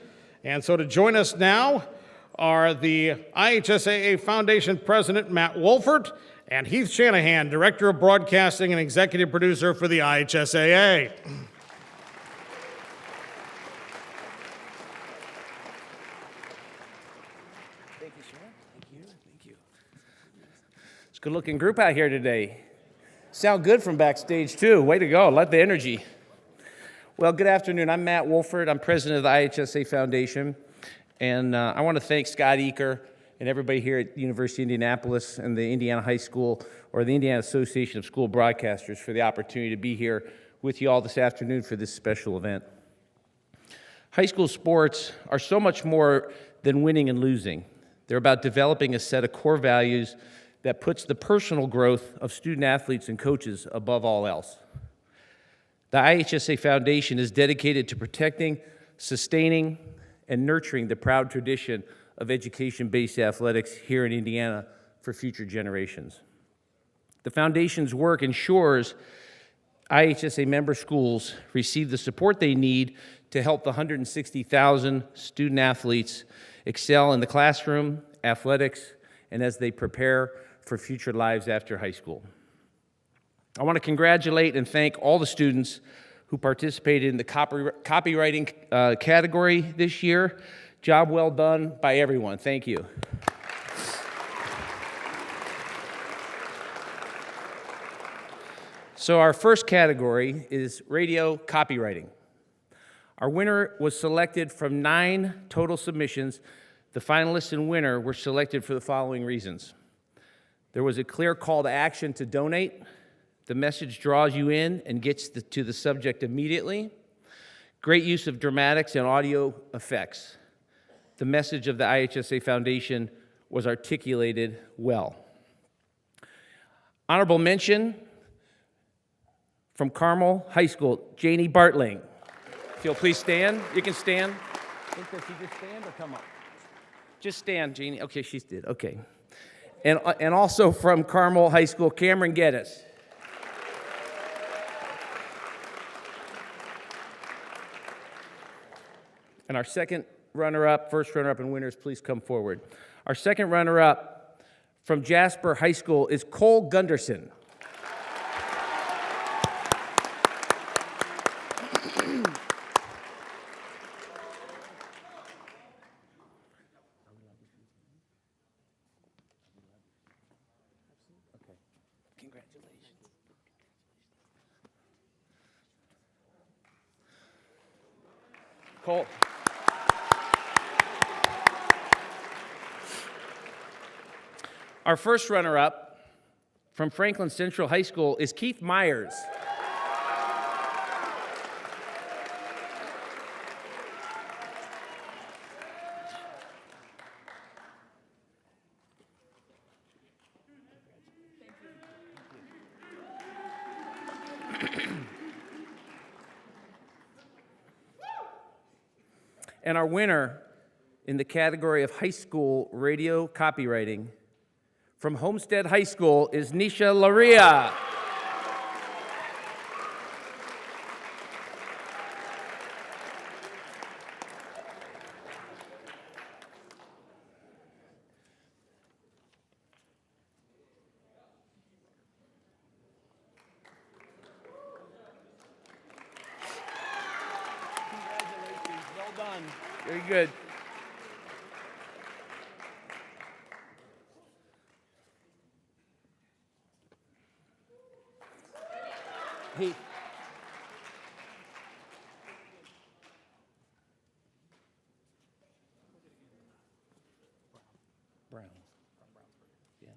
And so to join us now are the IHSAA Foundation President Matt Wolfert and Heath Shanahan, Director of Broadcasting and Executive Producer for the IHSAA. Thank you, Sharon. Thank you. It's a good-looking group out here today. Sound good from backstage, too. Way to go. Love the energy. Well, good afternoon. I'm Matt Wolfert. I'm president of the IHSA Foundation. And I want to thank Scott Eaker and everybody here at the University of Indianapolis and the Indiana High School, or the Indiana Association of School Broadcasters, for the opportunity to be here with you all this afternoon for this special event. High school sports are so much more than winning and losing. They're about developing a set of core values that puts the personal growth of student athletes and coaches above all else. The IHSA Foundation is dedicated to protecting, sustaining, and nurturing the proud tradition of education-based athletics here in Indiana for future generations. The Foundation's work ensures IHSA member schools receive the support they need to help the 160,000 student athletes excel in the classroom, athletics, and as they prepare for future lives after high school. I want to congratulate and thank all the students who participated in the copywriting category this year. Job well done by everyone. Thank you. So our first category is radio copywriting. Our winner was selected from 9 total submissions. The finalists and winner were selected for the following reasons. There was a clear call to action to donate. The message draws you in and gets to the subject immediately. Great use of dramatics and audio effects. The message of the IHSA Foundation was articulated well. Honorable mention from Carmel High School, Janie Bartling. If you'll please stand. You can stand. I think that you just stand or come up? Just stand, Janie. Okay, she did. Okay. And also from Carmel High School, Cameron Geddes. And our second runner-up, first runner-up and winners, please come forward. Our second runner-up from Jasper High School is Cole Gunderson. Congratulations. Cole. Our first runner-up from Franklin Central High School is Keith Myers. And our winner in the category of high school radio copywriting from Homestead High School is Nisha Laria. Congratulations, well done. Very good. Hey. Brown. Yeah.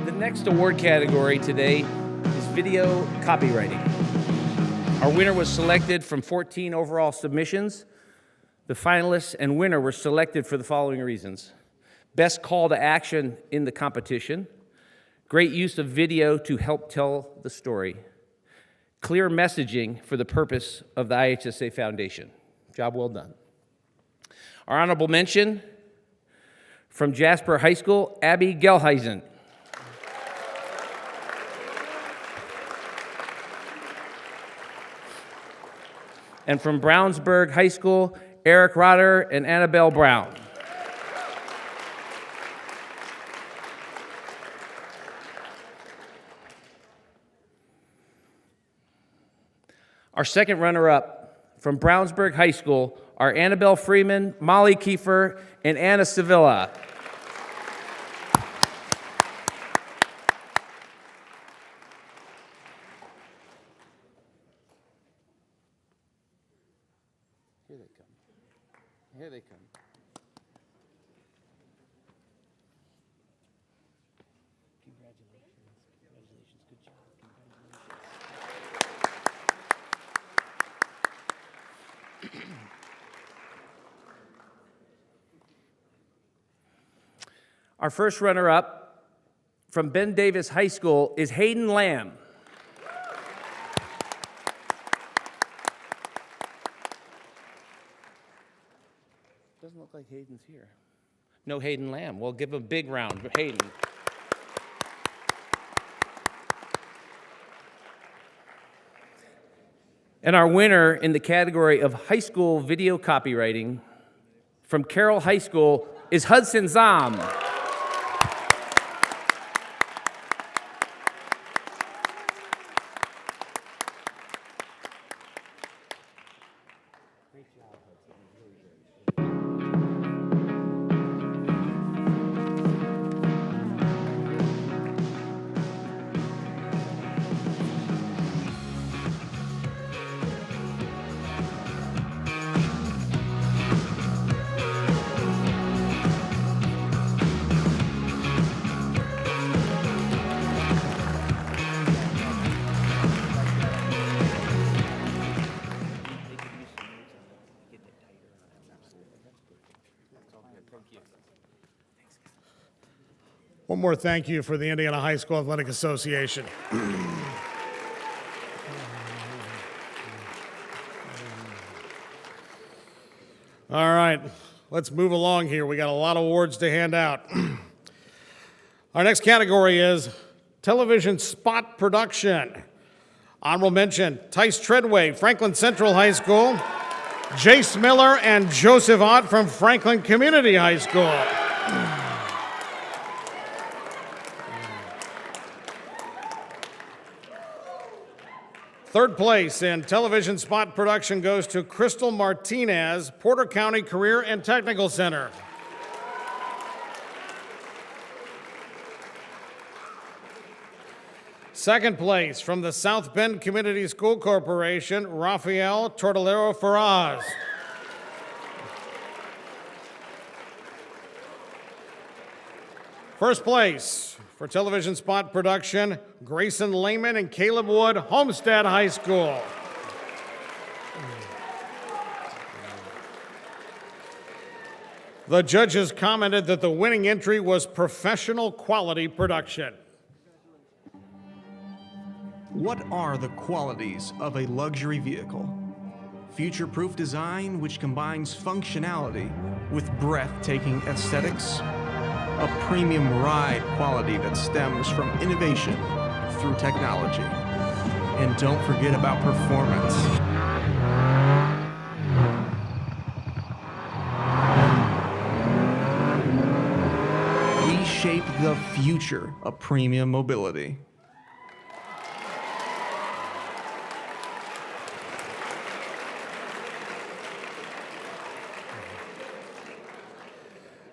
The next award category today is video copywriting. Our winner was selected from 14 overall submissions. The finalists and winner were selected for the following reasons. Best call to action in the competition, great use of video to help tell the story, clear messaging for the purpose of the IHSA Foundation. Job well done. Our honorable mention from Jasper High School, Abby Gelheisen. And from Brownsburg High School, Eric Rotter and Annabelle Brown. Our second runner-up from Brownsburg High School are Annabelle Freeman, Molly Kiefer, and Anna Sevilla. Here they come. Here they come. Congratulations. Congratulations. Good job. Congratulations. Our first runner-up from Ben Davis High School is Hayden Lamb. Doesn't look like Hayden's here. No Hayden Lamb. We'll give him a big round for Hayden. And our winner in the category of high school video copywriting from Carroll High School is Hudson Zom. One more thank you for the Indiana High School Athletic Association. All right, let's move along here. We got a lot of awards to hand out. Our next category is television spot production. Honorable mention, Tice Treadway, Franklin Central High School, Jace Miller and Joseph Ott from Franklin Community High School. Third place in television spot production goes to Crystal Martinez, Porter County Career and Technical Center. Second place from the South Bend Community School Corporation, Rafael Tortolero Ferraz. First place for television spot production, Grayson Lehman and Caleb Wood, Homestead High School. The judges commented that the winning entry was professional quality production. What are the qualities of a luxury vehicle? Future-proof design which combines functionality with breathtaking aesthetics. A premium ride quality that stems from innovation through technology. And don't forget about performance. We shape the future of premium mobility.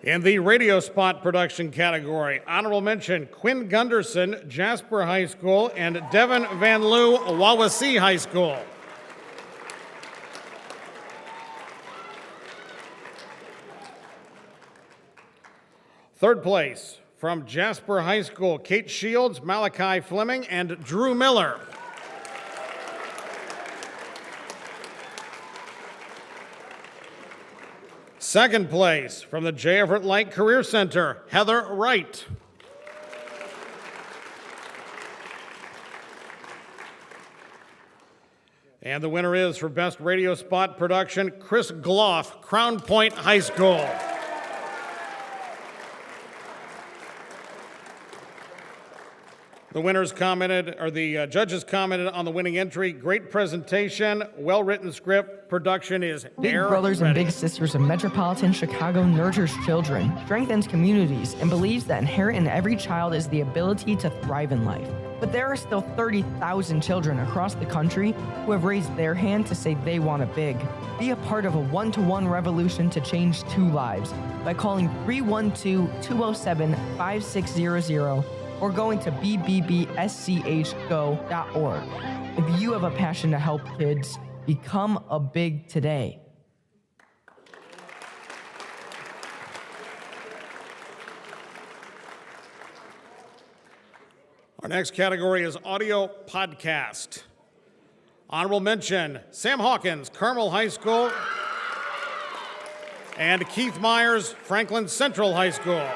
In the radio spot production category, honorable mention, Quinn Gunderson, Jasper High School, and Devin Van Loo, Wawasee High School. Third place, from Jasper High School, Kate Shields, Malachi Fleming, and Drew Miller. Second place, from the J. Everett Light Career Center, Heather Wright. And the winner is, for Best Radio Spot Production, Chris Gloff, Crown Point High School. The winners commented, or the judges commented on the winning entry. Great presentation, well-written script, production is Big air Brothers and ready. Big Sisters of Metropolitan Chicago nurtures children, strengthens communities, and believes that inherent in every child is the ability to thrive in life. But there are still 30,000 children across the country who have raised their hand to say they want it big. Be a part of a one-to-one revolution to change 2 lives by calling 312-207-5600 or going to bbbschgo.org. If you have a passion to help kids, become a big today. Our next category is audio podcast. Honorable mention, Sam Hawkins, Carmel High School, and Keith Myers, Franklin Central High School.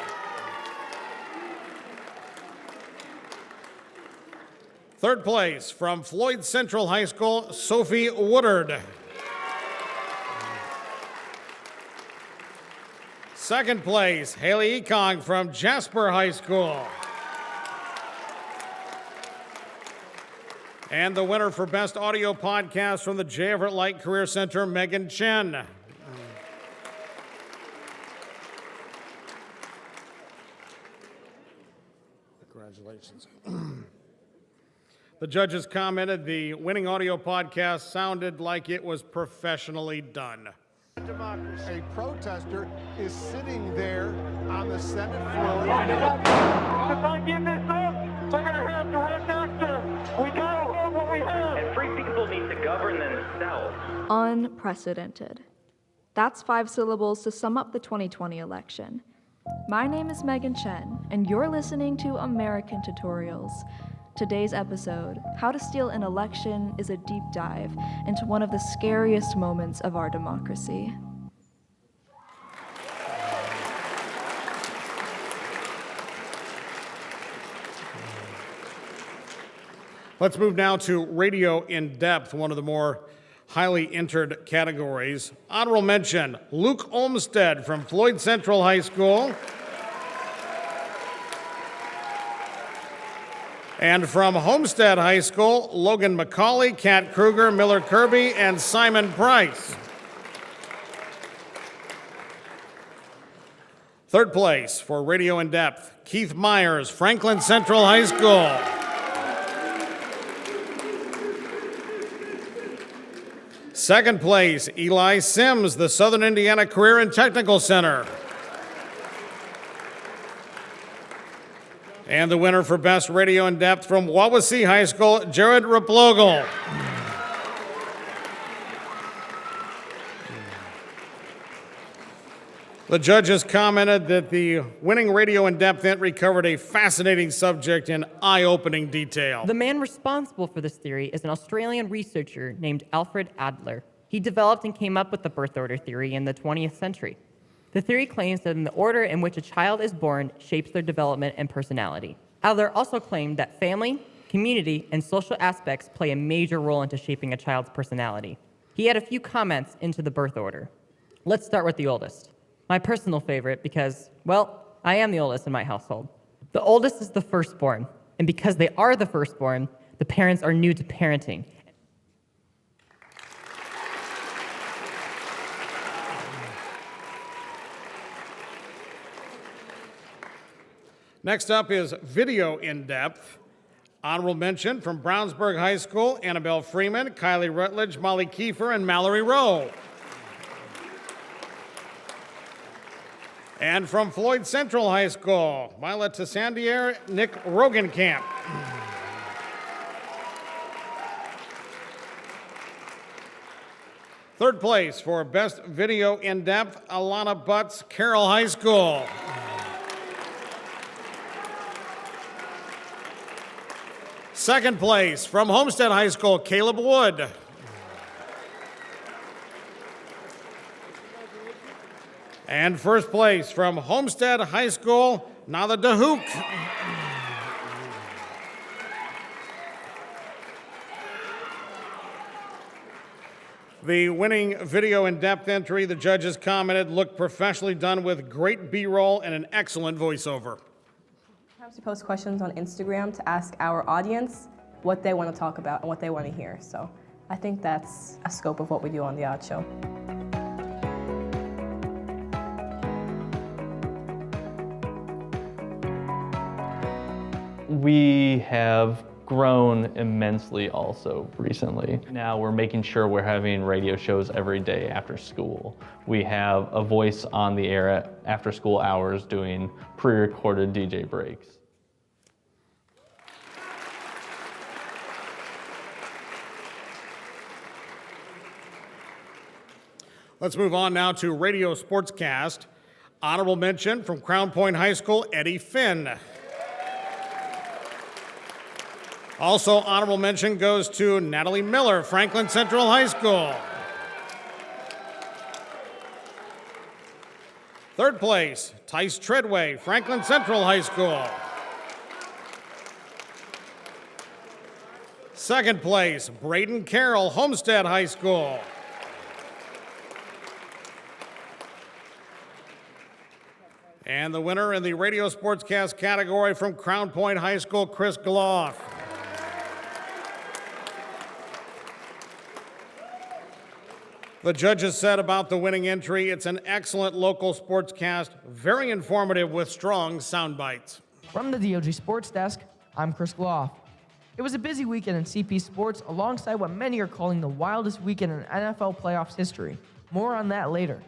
Third place, from Floyd Central High School, Sophie Woodard. Second place, Haley Ekong from Jasper High School. And the winner for Best Audio Podcast from the J. Everett Light Career Center, Megan Chen. Congratulations. The judges commented the winning audio podcast sounded like it was professionally done. A protester is sitting there on the Senate floor. If I give this up, they're going to have to run after. We got to have what we have. And free people need to govern themselves. Unprecedented. That's 5 syllables to sum up the 2020 election. My name is Megan Chen, and you're listening to American Tutorials. Today's episode, How to Steal an Election, is a deep dive into one of the scariest moments of our democracy. Let's move now to Radio in Depth, one of the more highly entered categories. Honorable mention, Luke Olmsted from Floyd Central High School. And from Homestead High School, Logan McCauley, Kat Kruger, Miller Kirby, and Simon Price. Third place for Radio in Depth, Keith Myers, Franklin Central High School. Second place, Eli Sims, the Southern Indiana Career and Technical Center. And the winner for Best Radio in Depth from Wawasee High School, Jared Raplogle. The judges commented that the winning Radio in Depth entry covered a fascinating subject in eye-opening detail. The man responsible for this theory is an Australian researcher named Alfred Adler. He developed and came up with the birth order theory in the 20th century. The theory claims that in the order in which a child is born shapes their development and personality. Adler also claimed that family, community, and social aspects play a major role into shaping a child's personality. He had a few comments into the birth order. Let's start with the oldest. My personal favorite because, well, I am the oldest in my household. The oldest is the firstborn, and because they are the firstborn, the parents are new to parenting. Next up is Video in Depth. Honorable mention from Brownsburg High School, Annabelle Freeman, Kylie Rutledge, Molly Kiefer, and Mallory Rowe. And from Floyd Central High School, Mila Tassandier, Nick Rogenkamp. Third place for Best Video in Depth, Alana Butts, Carroll High School. Second place from Homestead High School, Caleb Wood. And first place from Homestead High School, Nala DeHook. The winning Video in Depth entry, the judges commented, looked professionally done with great B-roll and an excellent voiceover. Sometimes we post questions on Instagram to ask our audience what they want to talk about and what they want to hear. So I think that's a scope of what we do on The Odd Show. We have grown immensely also recently. Now we're making sure we're having radio shows every day after school. We have a voice on the air after school hours doing pre-recorded DJ breaks. Let's move on now to Radio Sportscast. Honorable mention from Crown Point High School, Eddie Finn. Also, honorable mention goes to Natalie Miller, Franklin Central High School. Third place, Tice Treadway, Franklin Central High School. Second place, Braden Carroll, Homestead High School. And the winner in the Radio Sportscast category from Crown Point High School, Chris Gloff. The judges said about the winning entry, it's an excellent local sportscast, very informative with strong sound bites. From the DOG Sports Desk, I'm Chris Gloff. It was a busy weekend in CP sports alongside what many are calling the wildest weekend in NFL playoffs history. More on that later.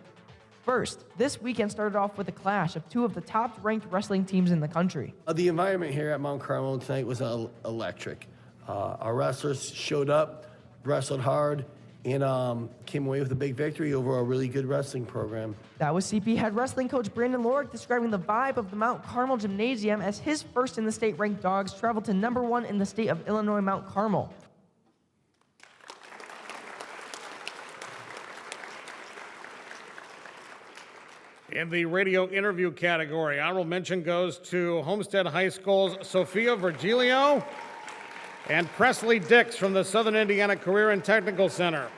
First, this weekend started off with a clash of two of the top-ranked wrestling teams in the country. The environment here at Mount Carmel tonight was electric. Our wrestlers showed up, wrestled hard, and came away with a big victory over a really good wrestling program. That was CP head wrestling coach Brandon Lorick describing the vibe of the Mount Carmel Gymnasium as his first in the state ranked dogs traveled to #1 in the state of Illinois, Mount Carmel. In the radio interview category, honorable mention goes to Homestead High School's Sophia Virgilio and Presley Dix from the Southern Indiana Career and Technical Center.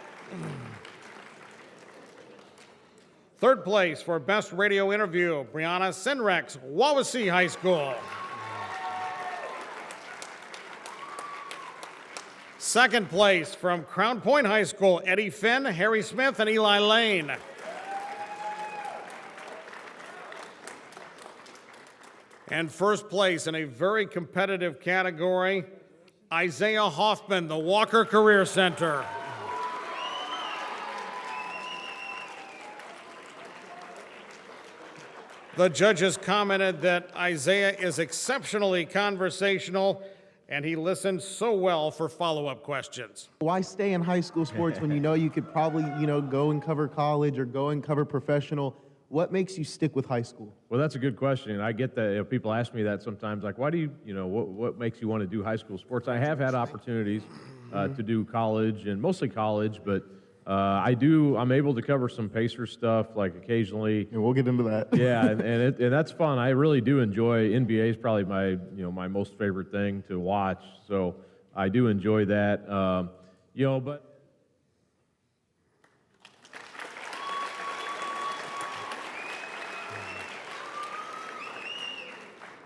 Third place for Best Radio Interview, Brianna Senrex, Wawasee High School. Second place from Crown Point High School, Eddie Finn, Harry Smith, and Eli Lane. And first place in a very competitive category, Isaiah Hoffman, the Walker Career Center. The judges commented that Isaiah is exceptionally conversational and he listened so well for follow-up questions. Why stay in high school sports when you know you could probably, go and cover college or go and cover professional? What makes you stick with high school? Well, that's a good question, and I get that. People ask me that sometimes, like, why do what makes you want to do high school sports? I have had opportunities to do college, and mostly college, but I'm able to cover some Pacer stuff, like occasionally. And we'll get into that. Yeah, and that's fun. I really do enjoy, NBA is probably my most favorite thing to watch, so I do enjoy that, but.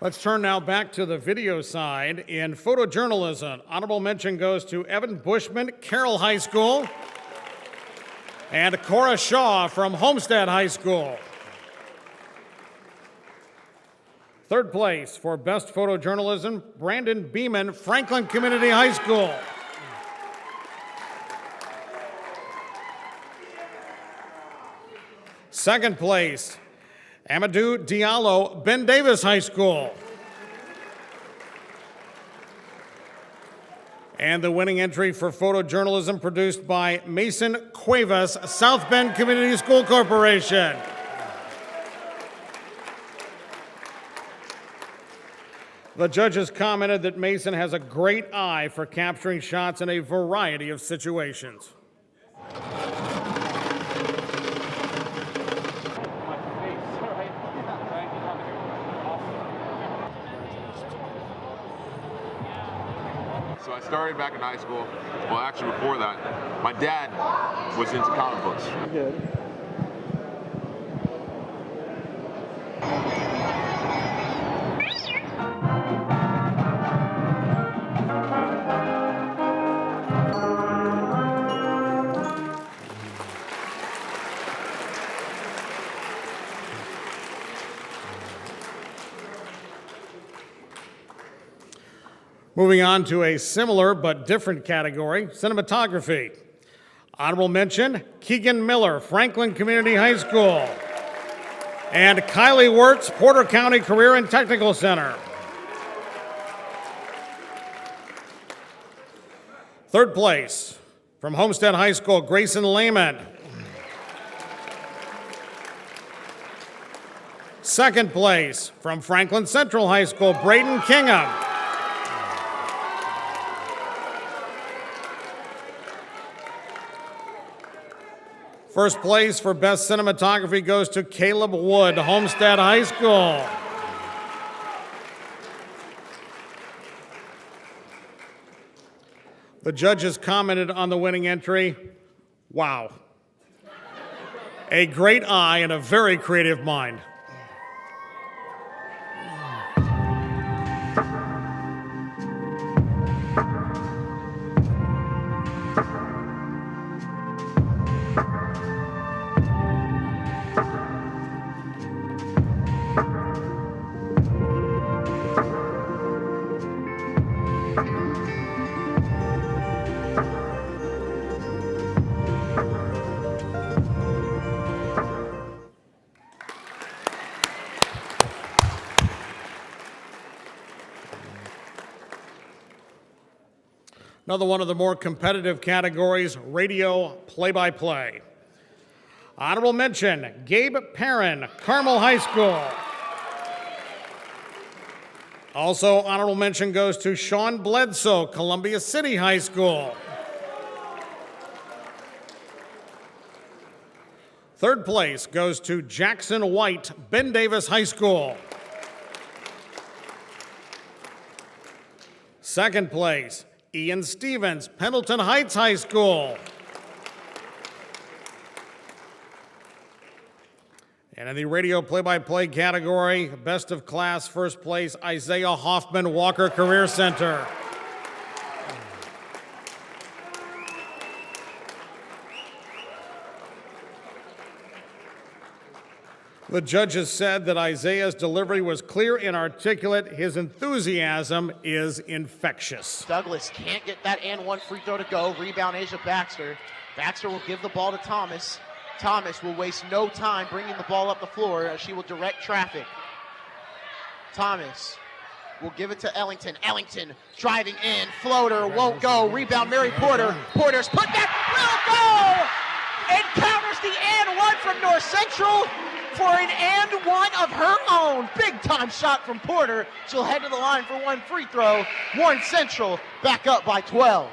Let's turn now back to the video side. In photojournalism, honorable mention goes to Evan Bushman, Carroll High School, and Cora Shaw from Homestead High School. Third place for Best Photojournalism, Brandon Beeman, Franklin Community High School. Second place, Amadou Diallo, Ben Davis High School. And the winning entry for photojournalism produced by Mason Cuevas, South Bend Community School Corporation. The judges commented that Mason has a great eye for capturing shots in a variety of situations. So I started back in high school. Well, actually before that, my dad was into comic books. Good. Moving on to a similar but different category, cinematography. Honorable mention, Keegan Miller, Franklin Community High School. And Kylie Wirtz, Porter County Career and Technical Center. Third place, from Homestead High School, Grayson Lehman. Second place, from Franklin Central High School, Braden Kingham. First place for Best Cinematography goes to Caleb Wood, Homestead High School. The judges commented on the winning entry, wow. A great eye and a very creative mind. Another one of the more competitive categories, radio play-by-play. Honorable mention, Gabe Perrin, Carmel High School. Also, honorable mention goes to Sean Bledsoe, Columbia City High School. Third place goes to Jackson White, Ben Davis High School. Second place, Ian Stevens, Pendleton Heights High School. And in the radio play-by-play category, best of class, first place, Isaiah Hoffman, Walker Career Center. The judges said that Isaiah's delivery was clear and articulate. His enthusiasm is infectious. Douglas can't get that and one free throw to go. Rebound Asia Baxter. Baxter will give the ball to Thomas. Thomas will waste no time bringing the ball up the floor as she will direct traffic. Thomas will give it to Ellington. Ellington driving in. Floater won't go. Rebound Mary Porter. Porter's put back. Will go! Encounters the and one from North Central for an and one of her own. Big time shot from Porter. She'll head to the line for one free throw. Warren Central back up by 12.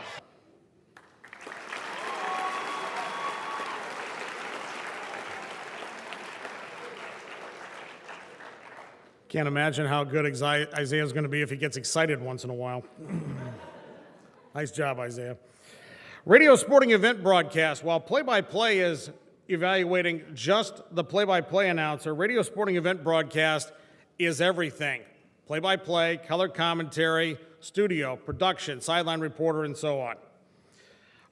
Can't imagine how good Isaiah's going to be if he gets excited once in a while. Nice job, Isaiah. Radio sporting event broadcast. While play-by-play is evaluating just the play-by-play announcer, radio sporting event broadcast is everything. Play-by-play, color commentary, studio, production, sideline reporter, and so on.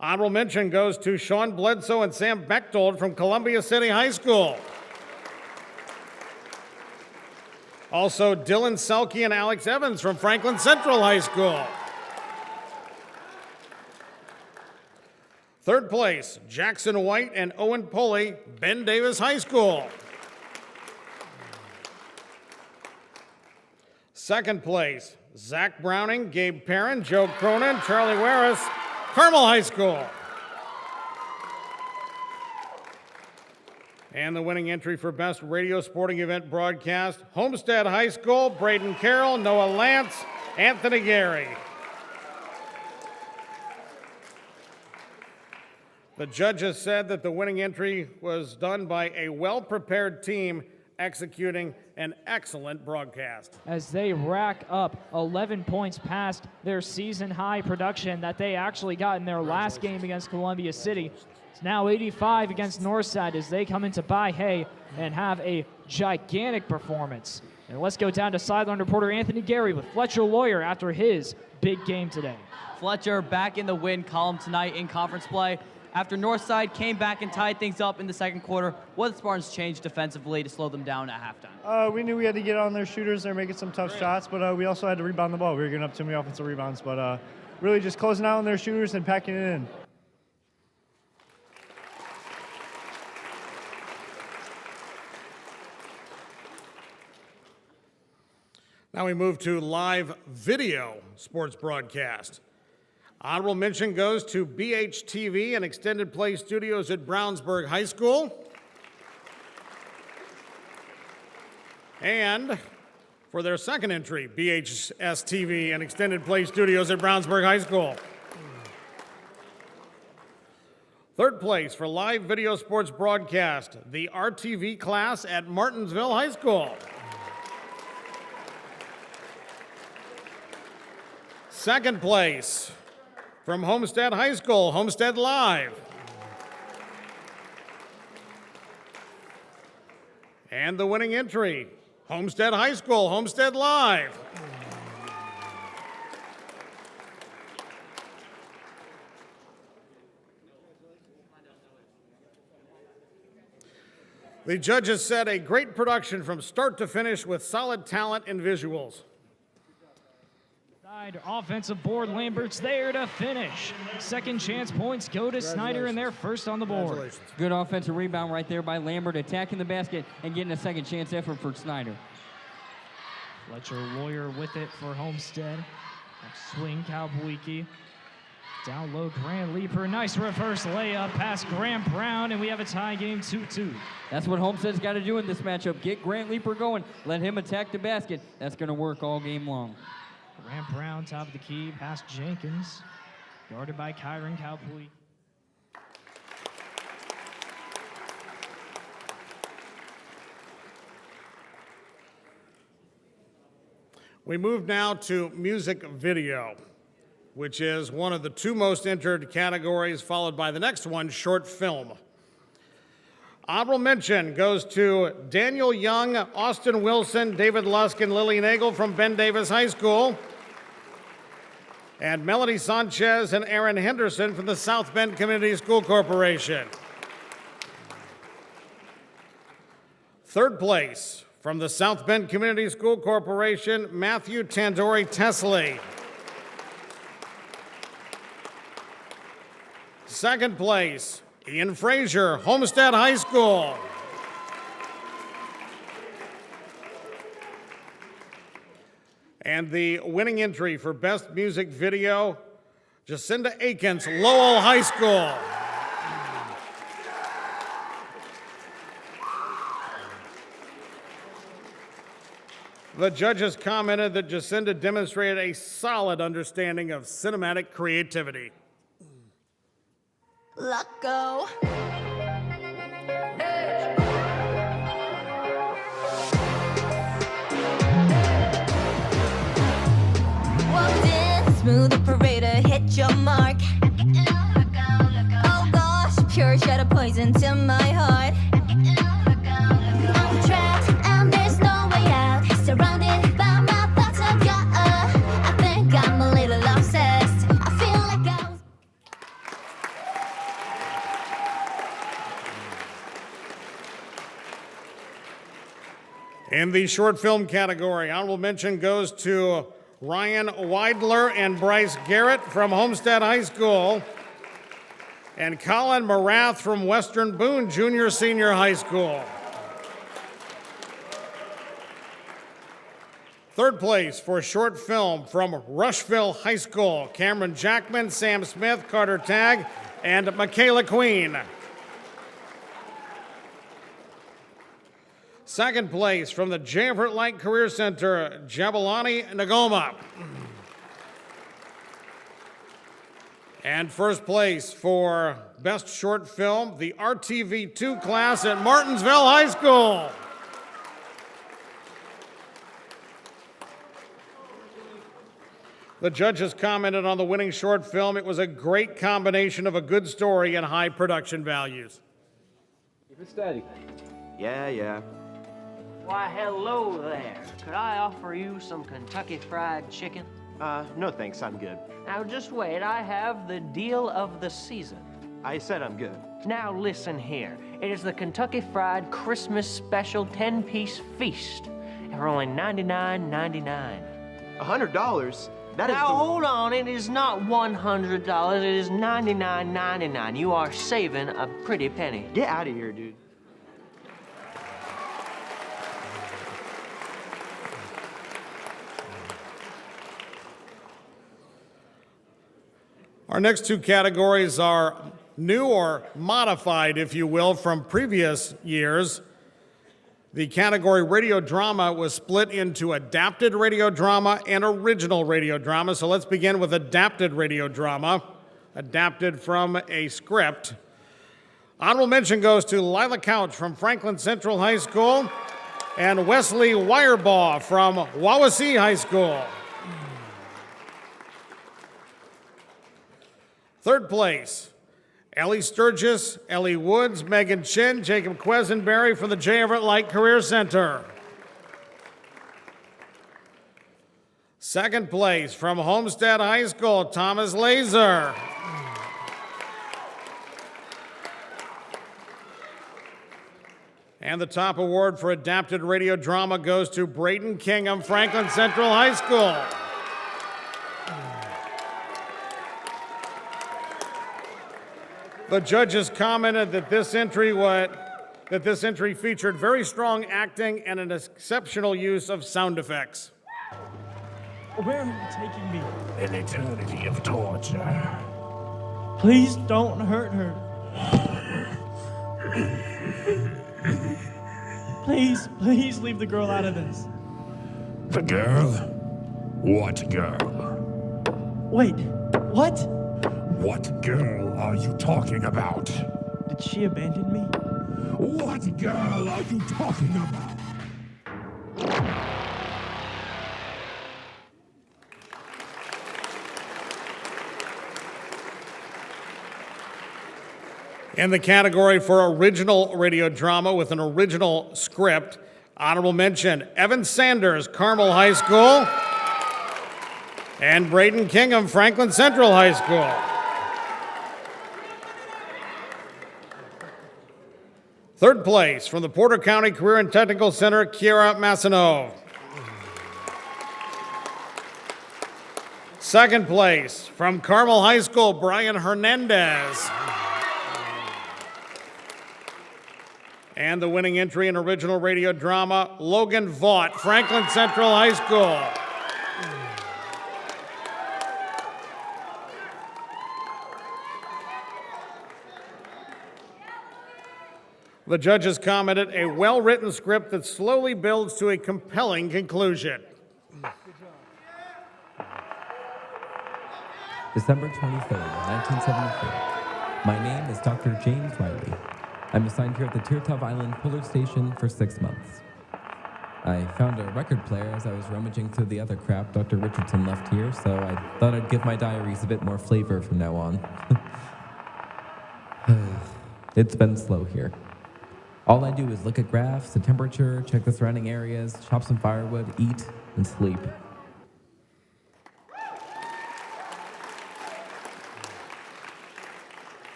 Honorable mention goes to Sean Bledsoe and Sam Bechtold from Columbia City High School. Also, Dylan Selke and Alex Evans from Franklin Central High School. Third place, Jackson White and Owen Pulley, Ben Davis High School. Second place, Zach Browning, Gabe Perrin, Joe Cronin, Charlie Warris, Carmel High School. And the winning entry for Best Radio Sporting Event Broadcast, Homestead High School, Braden Carroll, Noah Lance, Anthony Gary. The judges said that the winning entry was done by a well-prepared team executing an excellent broadcast. As they rack up 11 points past their season-high production that they actually got in their last game against Columbia City. It's now 85 against Northside as they come into By-Hay and have a gigantic performance. And let's go down to sideline reporter Anthony Gary with Fletcher Lawyer after his big game today. Fletcher back in the win column tonight in conference play. after Northside came back and tied things up in the second quarter. What did the Spartans change defensively to slow them down at halftime? We knew we had to get on their shooters. They're making some tough shots, but we also had to rebound the ball. We were giving up too many offensive rebounds, but really just closing out on their shooters and packing it in. Now we move to live video sports broadcast. Honorable mention goes to BHTV and Extended Play Studios at Brownsburg High School. And for their second entry, BHS-TV and Extended Play Studios at Brownsburg High School. Third place for live video sports broadcast, the RTV class at Martinsville High School. Second place from Homestead High School, Homestead Live. And the winning entry, Homestead High School, Homestead Live. The judges said a great production from start to finish with solid talent and visuals. Offensive board, Lambert's there to finish. Second chance points go to Snyder, and they're first on the board. Good offensive rebound right there by Lambert, attacking the basket and getting a second chance effort for Snyder. Fletcher Lawyer with it for Homestead. Swing, Kalbuiki. Down low, Grant Leaper. Nice reverse layup past Grant Brown, and we have a tie game 2-2. That's what Homestead's got to do in this matchup. Get Grant Leaper going. Let him attack the basket. That's going to work all game long. Grant Brown, top of the key, past Jenkins. Guarded by Kyron Kalpuik. We move now to music video, which is one of the two most entered categories, followed by the next one, short film. Honorable mention goes to Daniel Young, Austin Wilson, David Lusk, and Lily Nagel from Ben Davis High School, and Melody Sanchez and Aaron Henderson from the South Bend Community School Corporation. Third place from the South Bend Community School Corporation, Matthew Tandori Tesley. Second place, Ian Frazier, Homestead High School. And the winning entry for Best Music Video, Jacinda Akins, Lowell High School. The judges commented that Jacinda demonstrated a solid understanding of cinematic creativity. Let go. Walked in, smooth operator, hit your mark. Oh gosh, pure shot of poison to my heart. I'm trapped and there's no way out. Surrounded by my thoughts of you. I think I'm a little obsessed. I feel like I was. In the short film category, honorable mention goes to Ryan Weidler and Bryce Garrett from Homestead High School, and Colin Morath from Western Boone Junior Senior High School. Third place for short film from Rushville High School, Cameron Jackman, Sam Smith, Carter Tagg, and Michaela Queen. Second place from the J. Everett Light Career Center, Jabulani Nagoma. And first place for Best Short Film, the RTV2 class at Martinsville High School. The judges commented on the winning short film. It was a great combination of a good story and high production values. Keep it steady. Yeah. Why, hello there. Could I offer you some Kentucky Fried Chicken? No thanks, I'm good. Now just wait, I have the deal of the season. I said I'm good. Now listen here. It is the Kentucky Fried Christmas Special 10-piece feast for only $99.99. $100? That is now hold on, it is not $100, it is $99.99. You are saving a pretty penny. Get out of here, dude. Our next two categories are new or modified, if you will, from previous years. The category radio drama was split into adapted radio drama and original radio drama. So let's begin with adapted radio drama, adapted from a script. Honorable mention goes to Lila Couch from Franklin Central High School and Wesley Wirebaugh from Wawasee High School. Third place, Ellie Sturgis, Ellie Woods, Megan Chin, Jacob Quesenberry from the J. Everett Light Career Center. Second place, from Homestead High School, Thomas Laser. And the top award for adapted radio drama goes to Braden Kingham, Franklin Central High School. The judges commented that this entry featured very strong acting and an exceptional use of sound effects. Where are you taking me? An eternity of torture. Please don't hurt her. Please leave the girl out of this. The girl? What girl? Wait, what? What girl are you talking about? Did she abandon me? What girl are you talking about? In the category for original radio drama with an original script, honorable mention, Evan Sanders, Carmel High School, and Braden Kingham, Franklin Central High School. Third place, from the Porter County Career and Technical Center, Kiera Massinov. Second place, from Carmel High School, Brian Hernandez. And the winning entry in original radio drama, Logan Vaught, Franklin Central High School. The judges commented, a well-written script that slowly builds to a compelling conclusion. December 23rd, 1974. My name is Dr. James Riley. I'm assigned here at the Tirtov Island Pullard Station for 6 months. I found a record player as I was rummaging through the other crap Dr. Richardson left here, so I thought I'd give my diaries a bit more flavor from now on. It's been slow here. All I do is look at graphs, the temperature, check the surrounding areas, chop some firewood, eat, and sleep.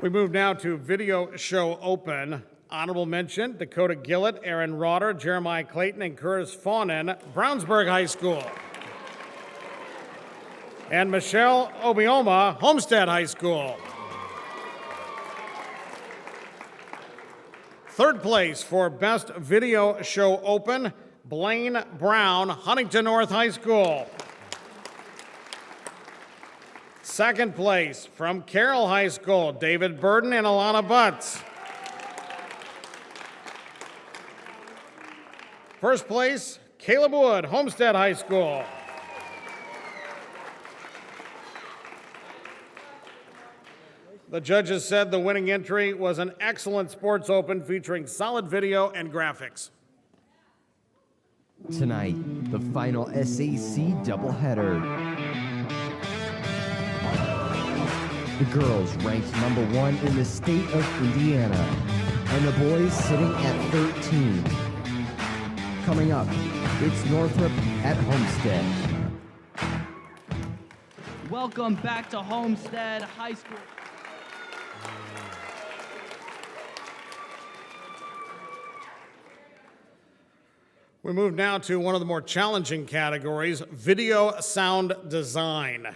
We move now to Video Show Open. Honorable mention, Dakota Gillett, Aaron Rotter, Jeremiah Clayton, and Curtis Fawnin, Brownsburg High School. And Michelle Obioma, Homestead High School. Third place for Best Video Show Open, Blaine Brown, Huntington North High School. Second place from Carroll High School, David Burden and Alana Butts. First place, Caleb Wood, Homestead High School. The judges said the winning entry was an excellent sports open featuring solid video and graphics. Tonight, the final SAC doubleheader. The girls ranked #1 in the state of Indiana, and the boys sitting at 13. Coming up, it's Northrop at Homestead. Welcome back to Homestead High School. We move now to one of the more challenging categories, video sound design.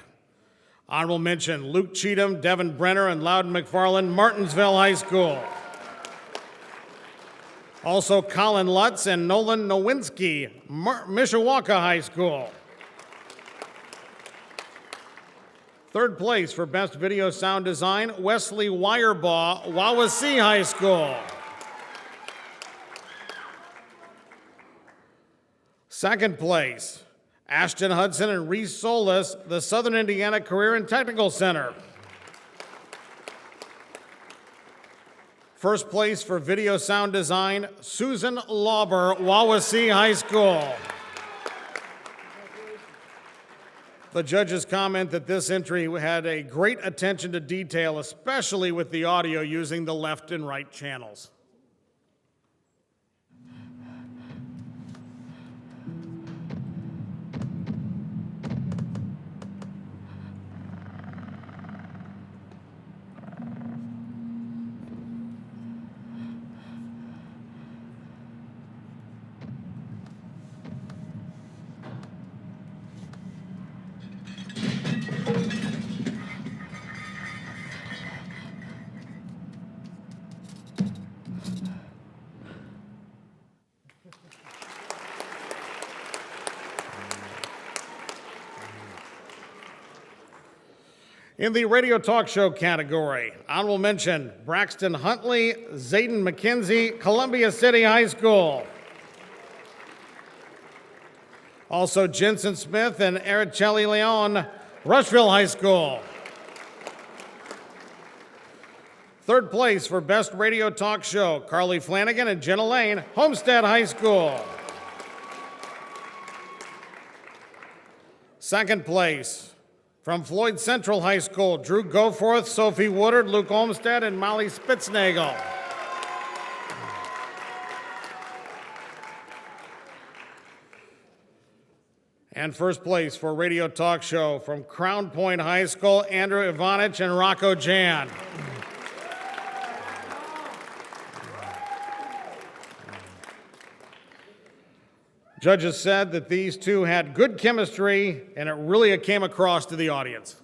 Honorable mention, Luke Cheatham, Devin Brenner, and Loudon McFarland, Martinsville High School. Also Colin Lutz and Nolan Nowinski, Mishawaka High School. Third place for Best Video Sound Design, Wesley Wirebaugh, Wawasee High School. Second place, Ashton Hudson and Reese Solis, the Southern Indiana Career and Technical Center. First place for Video Sound Design, Susan Lauber, Wawasee High School. The judges comment that this entry had a great attention to detail, especially with the audio using the left and right channels. In the radio talk show category, honorable mention, Braxton Huntley, Zayden McKenzie, Columbia City High School. Also Jensen Smith and Araceli Leon, Rushville High School. Third place for Best Radio Talk Show, Carly Flanagan and Jenna Lane, Homestead High School. Second place, from Floyd Central High School, Drew Goforth, Sophie Woodard, Luke Olmsted, and Molly Spitznagel. And first place for Radio Talk Show from Crown Point High School, Andrew Ivanich and Rocco Jan. Judges said that these two had good chemistry, and it really came across to the audience.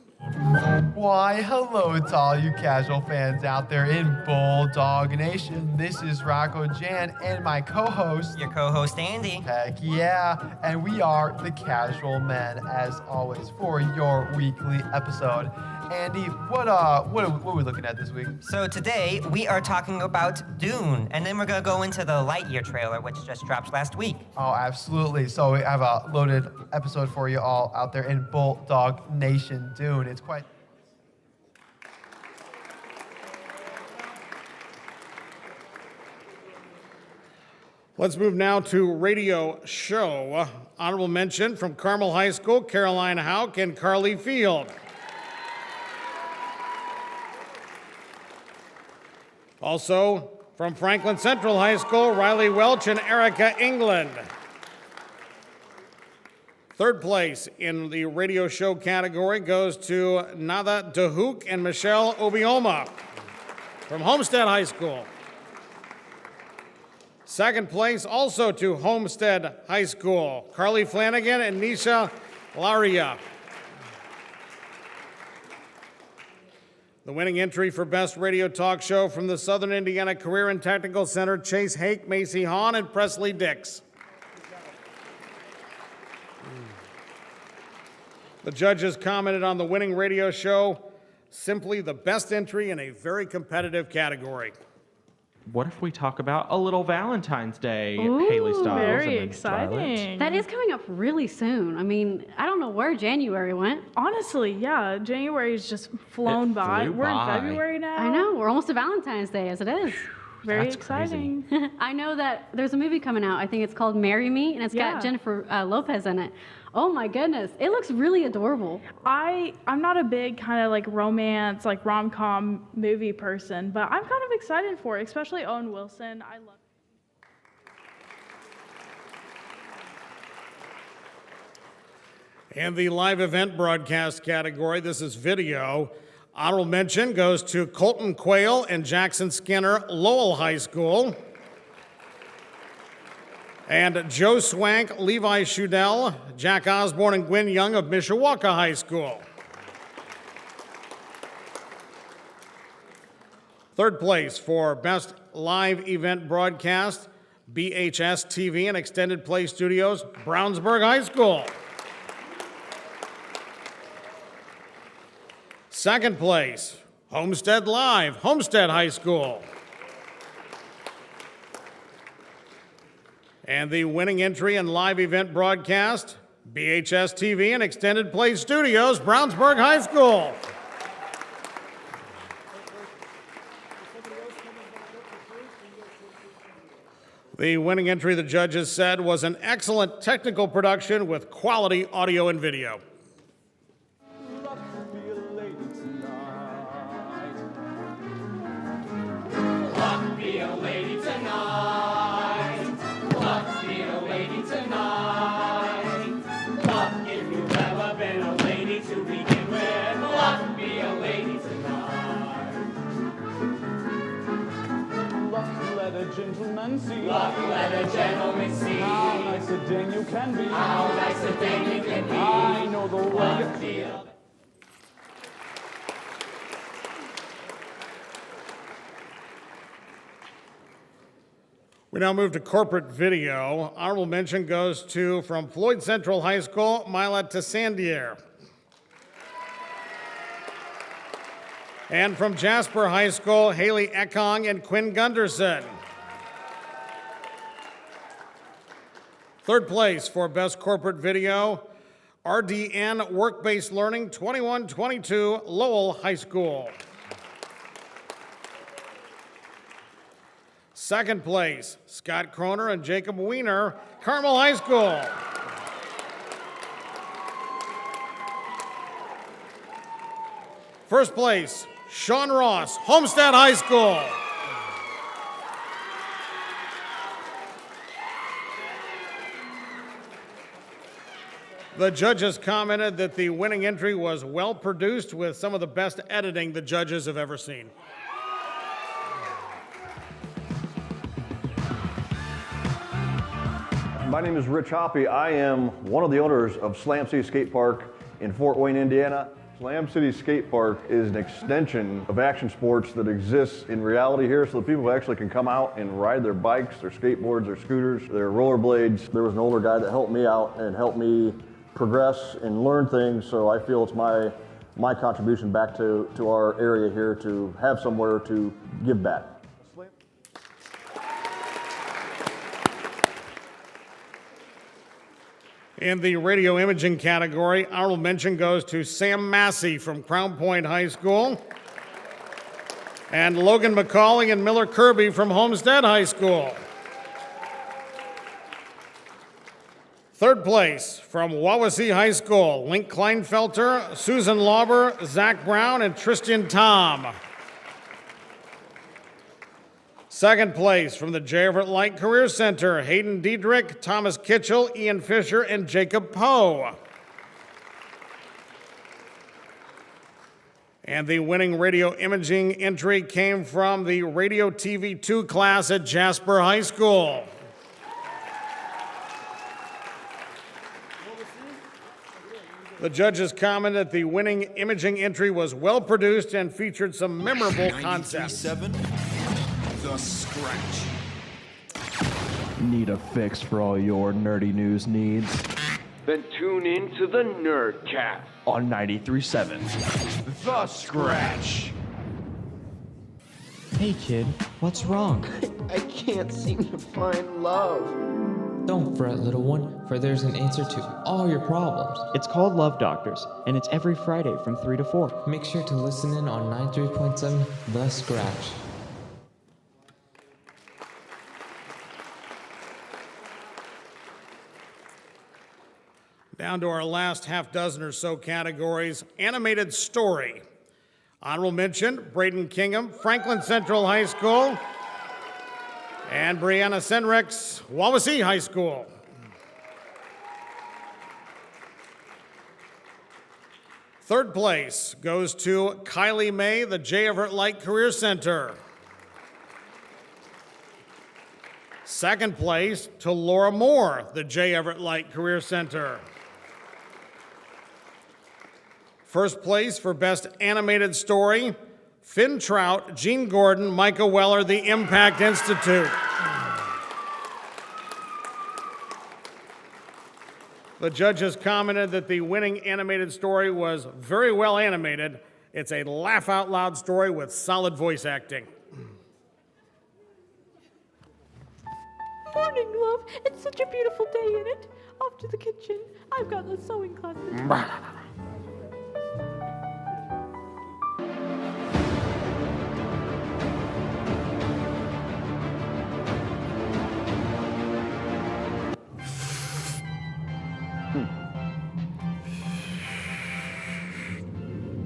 Why, hello to all you casual fans out there in Bulldog Nation. This is Rocco Jan and my co-host. Your co-host, Andy. Heck yeah, and we are the Casual Men, as always, for your weekly episode. Andy, what are we looking at this week? So today, we are talking about Dune, and then we're going to go into the Lightyear trailer, which just dropped last week. Oh, absolutely. So we have a loaded episode for you all out there in Bulldog Nation. Dune, it's quite... Let's move now to radio show. Honorable mention from Carmel High School, Caroline Hauk and Carly Field. Also, from Franklin Central High School, Riley Welch and Erica England. Third place in the radio show category goes to Nada DeHook and Michelle Obioma from Homestead High School. Second place also to Homestead High School, Carly Flanagan and Nisha Laria. The winning entry for Best Radio Talk Show from the Southern Indiana Career and Technical Center, Chase Hake, Macy Hahn, and Presley Dix. The judges commented on the winning radio show, simply the best entry in a very competitive category. What if we talk about a little Valentine's Day, Ooh, Haley Styles? very and exciting. Violet? That is coming up really soon. I mean, I don't know where January went. Honestly, yeah, January's just flown by. We're in February now. I know, we're almost to Valentine's Day as it is. Very That's exciting. I know that there's a movie coming out. I think it's called Marry Me, and it's Yeah. got Jennifer Lopez in it. Oh my goodness, it looks really adorable. I'm not a big kind of like romance, like rom-com movie person, but I'm kind of excited for it, especially Owen Wilson. I love And the live event broadcast category, this is video. Honorable mention goes to Colton Quayle and Jackson Skinner, Lowell High School. And Joe Swank, Levi Shudell, Jack Osborne, and Gwen Young of Mishawaka High School. Third place for Best Live Event Broadcast, BHS TV and Extended Play Studios, Brownsburg High School. Second place, Homestead Live, Homestead High School. And the winning entry in live event broadcast, BHS TV and Extended Play Studios, Brownsburg High School. The winning entry, the judges said, was an excellent technical production with quality audio and video. Luck be a lady tonight. Luck be a lady tonight. Luck if you've ever been a lady to begin with. Luck be a lady tonight. Luck let a gentleman see. Luck let a gentleman see. How nice a dame you can be. How nice a dame you can be. I know the way. Luck be a We now move to corporate video. Honorable mention goes to, from Floyd Central High School, Mila Tessandier. And from Jasper High School, Haley Ekong and Quinn Gunderson. Third place for Best Corporate Video, RDN Work-Based Learning 2122, Lowell High School. Second place, Scott Kroner and Jacob Wiener, Carmel High School. First place, Sean Ross, Homestead High School. The judges commented that the winning entry was well produced with some of the best editing the judges have ever seen. My name is Rich Hoppy. I am one of the owners of Slam City Skate Park in Fort Wayne, Indiana. Slam City Skate Park is an extension of action sports that exists in reality here, so that people actually can come out and ride their bikes, their skateboards, their scooters, their rollerblades. There was an older guy that helped me out and helped me progress and learn things, so I feel it's my contribution back to our area here to have somewhere to give back. In the radio imaging category, honorable mention goes to Sam Massey from Crown Point High School and Logan McCauley and Miller Kirby from Homestead High School. Third place from Wawasee High School, Link Kleinfelter, Susan Lauber, Zach Brown, and Tristan Tom. Second place from the J. Everett Light Career Center, Hayden Diedrich, Thomas Kitchell, Ian Fisher, and Jacob Poe. And the winning radio imaging entry came from the Radio TV 2 class at Jasper High School. The judges commented the winning imaging entry was well produced and featured some memorable concepts. The Scratch. Need a fix for all your nerdy news needs? Then tune in to the Nerdcast On 93.7. The Scratch. Hey kid, what's wrong? I can't seem to find love. Don't fret, little one, for there's an answer to all your problems. It's called Love Doctors, and it's every Friday from 3 to 4. Make sure to listen in on 93.7 The Scratch. Down to our last half dozen or so categories. Animated story. Honorable mention, Braden Kingham, Franklin Central High School, and Brianna Senrix, Wawasee High School. Third place goes to Kylie May, the J. Everett Light Career Center. Second place to Laura Moore, the J. Everett Light Career Center. First place for Best Animated Story, Finn Trout, Gene Gordon, Micah Weller, The Impact Institute. The judges commented that the winning animated story was very well animated. It's a laugh-out-loud story with solid voice acting. Morning, love. It's such a beautiful day in it. Off to the kitchen. I've got the sewing class.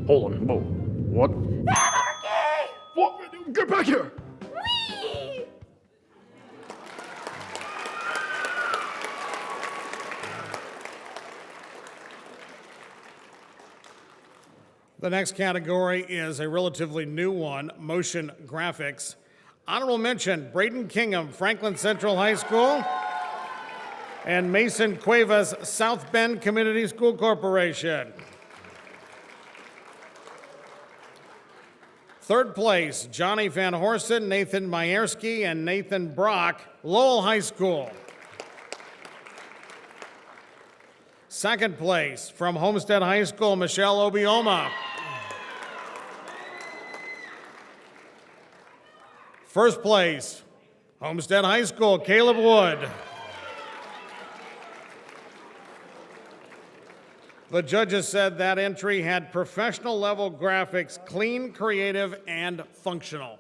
Hold on, whoa. What? Anarchy! What? Get back here! Whee! The next category is a relatively new one, motion graphics. Honorable mention, Braden Kingham, Franklin Central High School, and Mason Cuevas, South Bend Community School Corporation. Third place, Johnny Van Horsen, Nathan Mayersky, and Nathan Brock, Lowell High School. Second place, from Homestead High School, Michelle Obioma. First place, Homestead High School, Caleb Wood. The judges said that entry had professional level graphics, clean, creative, and functional.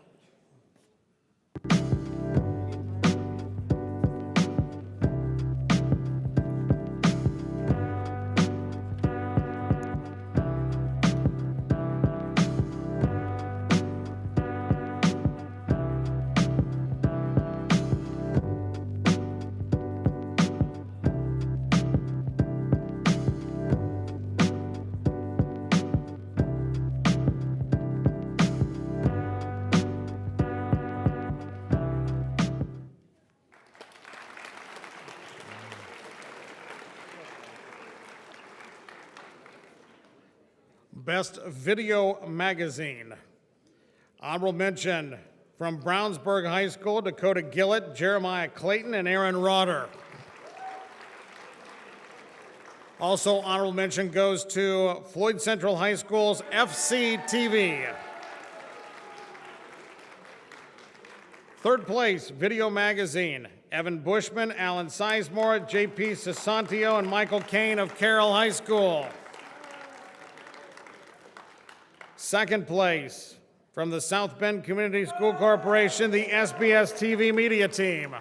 Best Video Magazine. Honorable mention from Brownsburg High School, Dakota Gillett, Jeremiah Clayton, and Aaron Rodder. Also, honorable mention goes to Floyd Central High School's FCTV. Third place, Video Magazine. Evan Bushman, Alan Sizemore, JP Sasantio, and Michael Kane of Carroll High School. Second place, from the South Bend Community School Corporation, the SBS TV Media Team.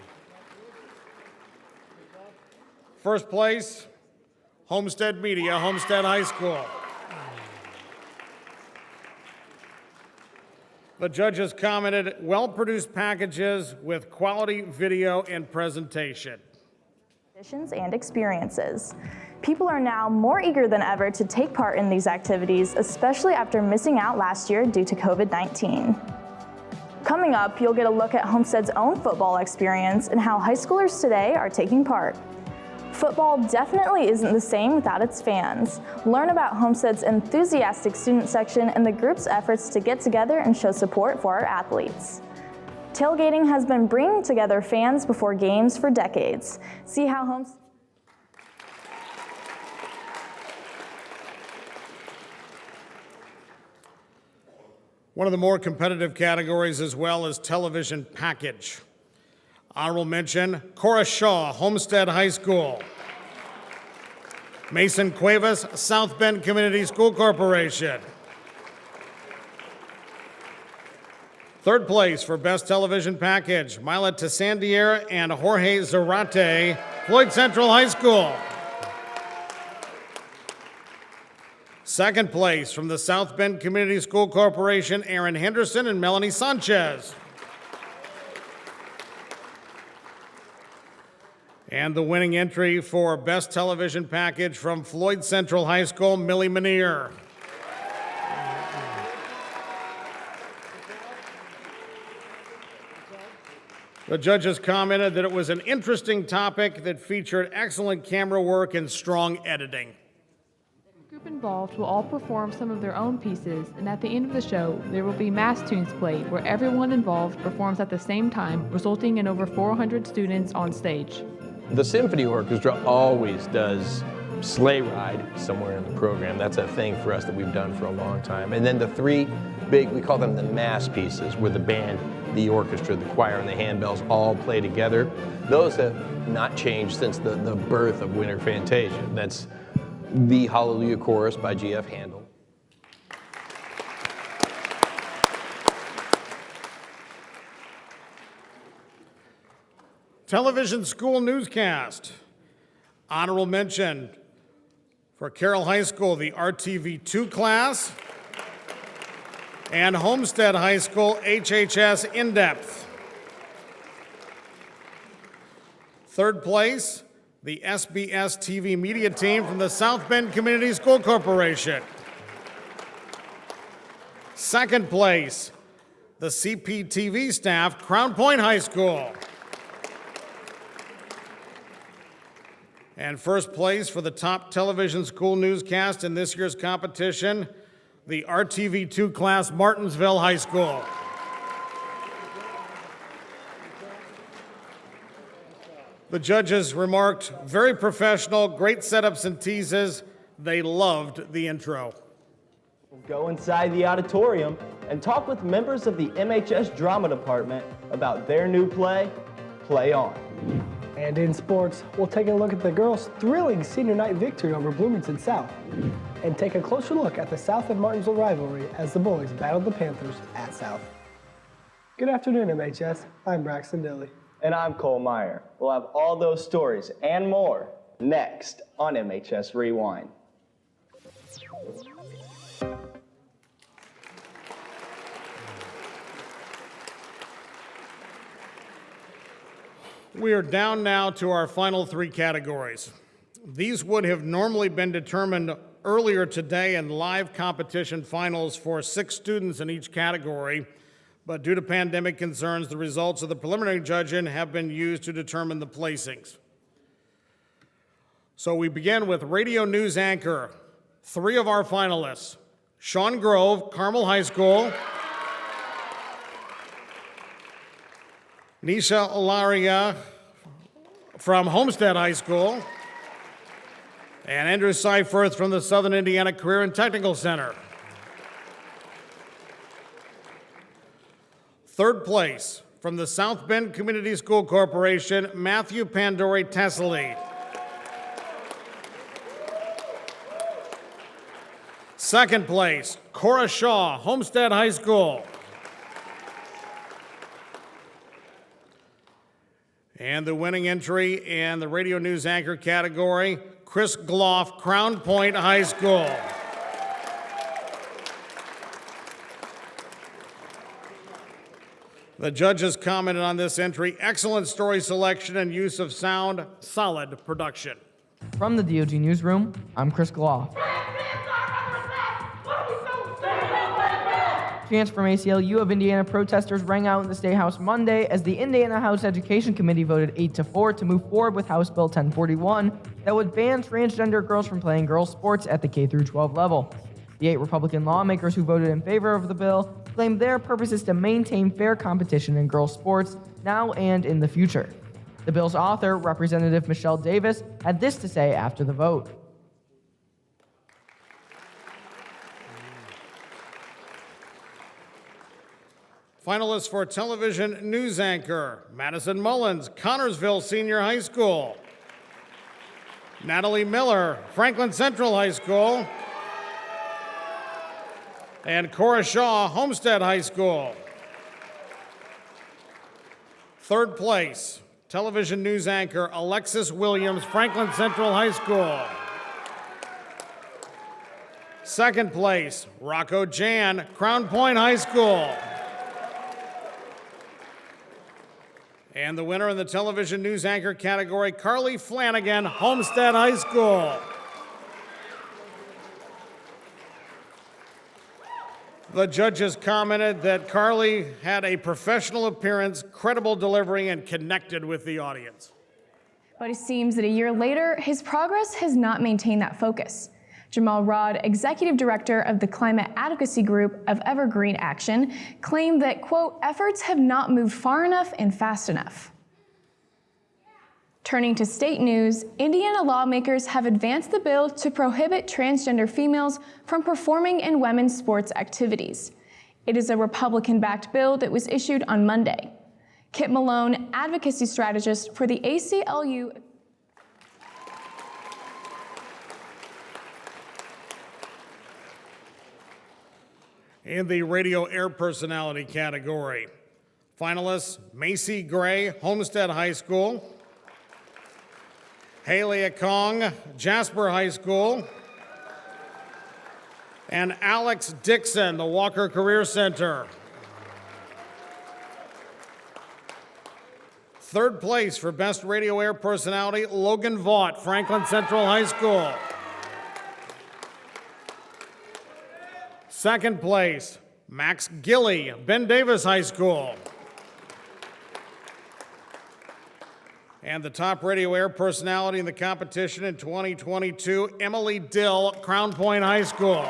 First place, Homestead Media, Homestead High School. The judges commented, well-produced packages with quality video and presentation. And experiences. People are now more eager than ever to take part in these activities, especially after missing out last year due to COVID-19. Coming up, you'll get a look at Homestead's own football experience and how high schoolers today are taking part. Football definitely isn't the same without its fans. Learn about Homestead's enthusiastic student section and the group's efforts to get together and show support for our athletes. Tailgating has been bringing together fans before games for decades. See how Homestead... One of the more competitive categories as well is television package. Honorable mention, Cora Shaw, Homestead High School. Mason Cuevas, South Bend Community School Corporation. Third place for Best Television Package, Mila Tessandier and Jorge Zarate, Floyd Central High School. Second place from the South Bend Community School Corporation, Aaron Henderson and Melanie Sanchez. And the winning entry for Best Television Package from Floyd Central High School, Millie Manier. The judges commented that it was an interesting topic that featured excellent camera work and strong editing. The group involved will all perform some of their own pieces, and at the end of the show, there will be mass tunes played where everyone involved performs at the same time, resulting in over 400 students on stage. The symphony orchestra always does sleigh ride somewhere in the program. That's a thing for us that we've done for a long time. And then the three big, we call them the mass pieces, where the band, the orchestra, the choir, and the handbells all play together. Those have not changed since the birth of Winter Fantasia. That's the Hallelujah Chorus by G.F. Handel. Television school newscast. Honorable mention for Carroll High School, the RTV2 class, and Homestead High School, HHS In-Depth. Third place, the SBS TV media team from the South Bend Community School Corporation. Second place, the CPTV staff, Crown Point High School. And first place for the top television school newscast in this year's competition, the RTV2 class, Martinsville High School. The judges remarked, very professional, great setups and teases. They loved the intro. Go inside the auditorium and talk with members of the MHS Drama Department about their new play, Play On. And in sports, we'll take a look at the girls' thrilling senior night victory over Bloomington South and take a closer look at the South and Martinsville rivalry as the boys battled the Panthers at South. Good afternoon, MHS. I'm Braxton Dilly. And I'm Cole Meyer. We'll have all those stories and more next on MHS Rewind. We are down now to our final three categories. These would have normally been determined earlier today in live competition finals for 6 students in each category, but due to pandemic concerns, the results of the preliminary judging have been used to determine the placings. So we begin with radio news anchor. 3 of our finalists: Sean Grove, Carmel High School; Nisha Olaria from Homestead High School; and Andrew Seifert from the Southern Indiana Career and Technical Center. Third place, from the South Bend Community School Corporation, Matthew Pandori Tessely. Second place, Cora Shaw, Homestead High School. And the winning entry in the radio news anchor category, Chris Gloff, Crown Point High School. The judges commented on this entry: excellent story selection and use of sound, solid production. From the DOG Newsroom, I'm Chris Gloff. Chance from ACLU of Indiana protesters rang out in the State House Monday as the Indiana House Education Committee voted 8-4 to move forward with House Bill 1041 that would ban transgender girls from playing girls' sports at the K-12 level. The 8 Republican lawmakers who voted in favor of the bill claimed their purpose is to maintain fair competition in girls' sports now and in the future. The bill's author, Representative Michelle Davis, had this to say after the vote. Finalists for television news anchor: Madison Mullins, Connorsville Senior High School; Natalie Miller, Franklin Central High School; and Cora Shaw, Homestead High School. Third place, television news anchor Alexis Williams, Franklin Central High School. Second place, Rocco Jan, Crown Point High School. And the winner in the television news anchor category, Carly Flanagan, Homestead High School. The judges commented that Carly had a professional appearance, credible delivery, and connected with the audience. But it seems that a year later, his progress has not maintained that focus. Jamal Rod, executive director of the climate advocacy group of Evergreen Action, claimed that, quote, efforts have not moved far enough and fast enough. Turning to state news, Indiana lawmakers have advanced the bill to prohibit transgender females from performing in women's sports activities. It is a Republican-backed bill that was issued on Monday. Kit Malone, advocacy strategist for the ACLU. In the radio air personality category, finalists Macy Gray, Homestead High School, Haley Kong, Jasper High School, and Alex Dixon, the Walker Career Center. Third place for Best Radio Air Personality, Logan Vaught, Franklin Central High School. Second place, Max Gilly, Ben Davis High School. And the top radio air personality in the competition in 2022, Emily Dill, Crown Point High School.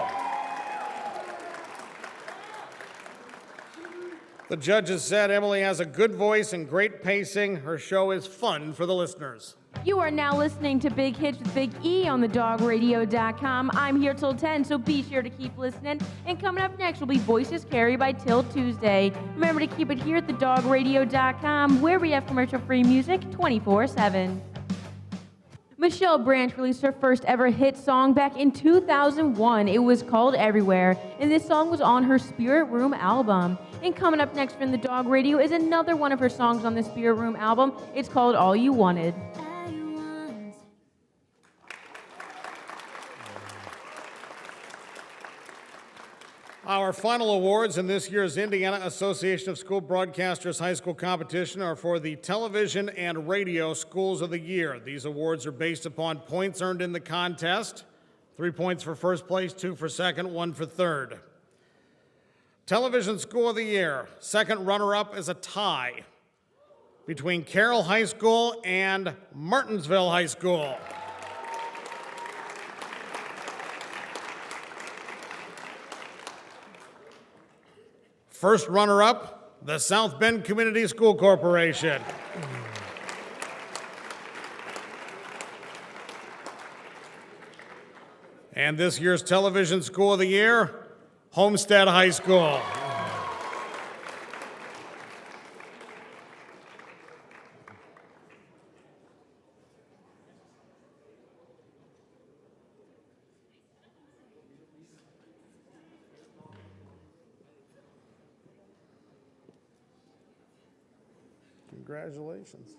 The judges said Emily has a good voice and great pacing. Her show is fun for the listeners. You are now listening to Big Hits with Big E on thedogradio.com. I'm here till 10, so be sure to keep listening. And coming up next will be Voices Carry by Till Tuesday. Remember to keep it here at thedogradio.com, where we have commercial-free music 24/7. Michelle Branch released her first ever hit song back in 2001. It was called Everywhere, and this song was on her Spirit Room album. And coming up next from the Dog Radio is another one of her songs on the Spirit Room album. It's called All You Wanted. Our final awards in this year's Indiana Association of School Broadcasters High School Competition are for the Television and Radio Schools of the Year. These awards are based upon points earned in the contest. 3 points for first place, 2 for second, 1 for third. Television School of the Year. Second runner-up is a tie between Carroll High School and Martinsville High School. First runner-up, the South Bend Community School Corporation. And this year's Television School of the Year, Homestead High School. Congratulations.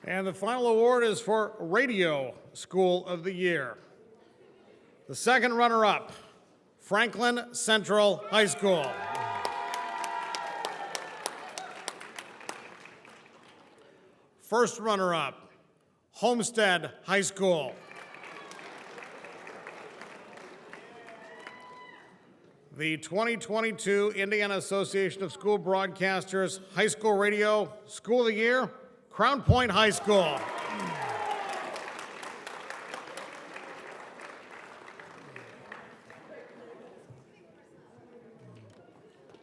And the final award is for Radio School of the Year. The second runner-up, Franklin Central High School. First runner-up, Homestead High School. The 2022 Indiana Association of School Broadcasters High School Radio School of the Year, Crown Point High School.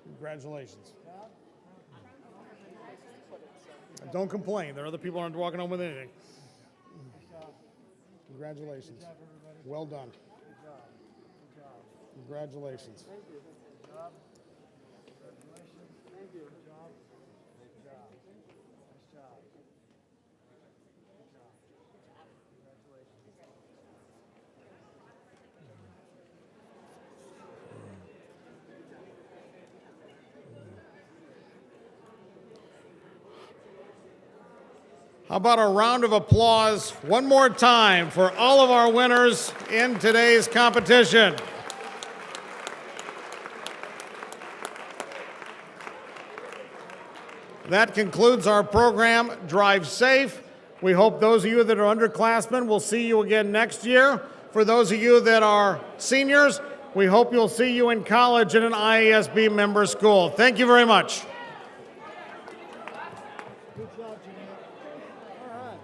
Congratulations. Don't complain. There are other people who aren't walking home with anything. Congratulations. Well done. Congratulations. How about a round of applause one more time for all of our winners in today's competition? That concludes our program. Drive safe. We hope those of you that are underclassmen will see you again next year. For those of you that are seniors, we hope you'll see you in college in an IASB member school. Thank you very much. Good job, Jeanette. All right.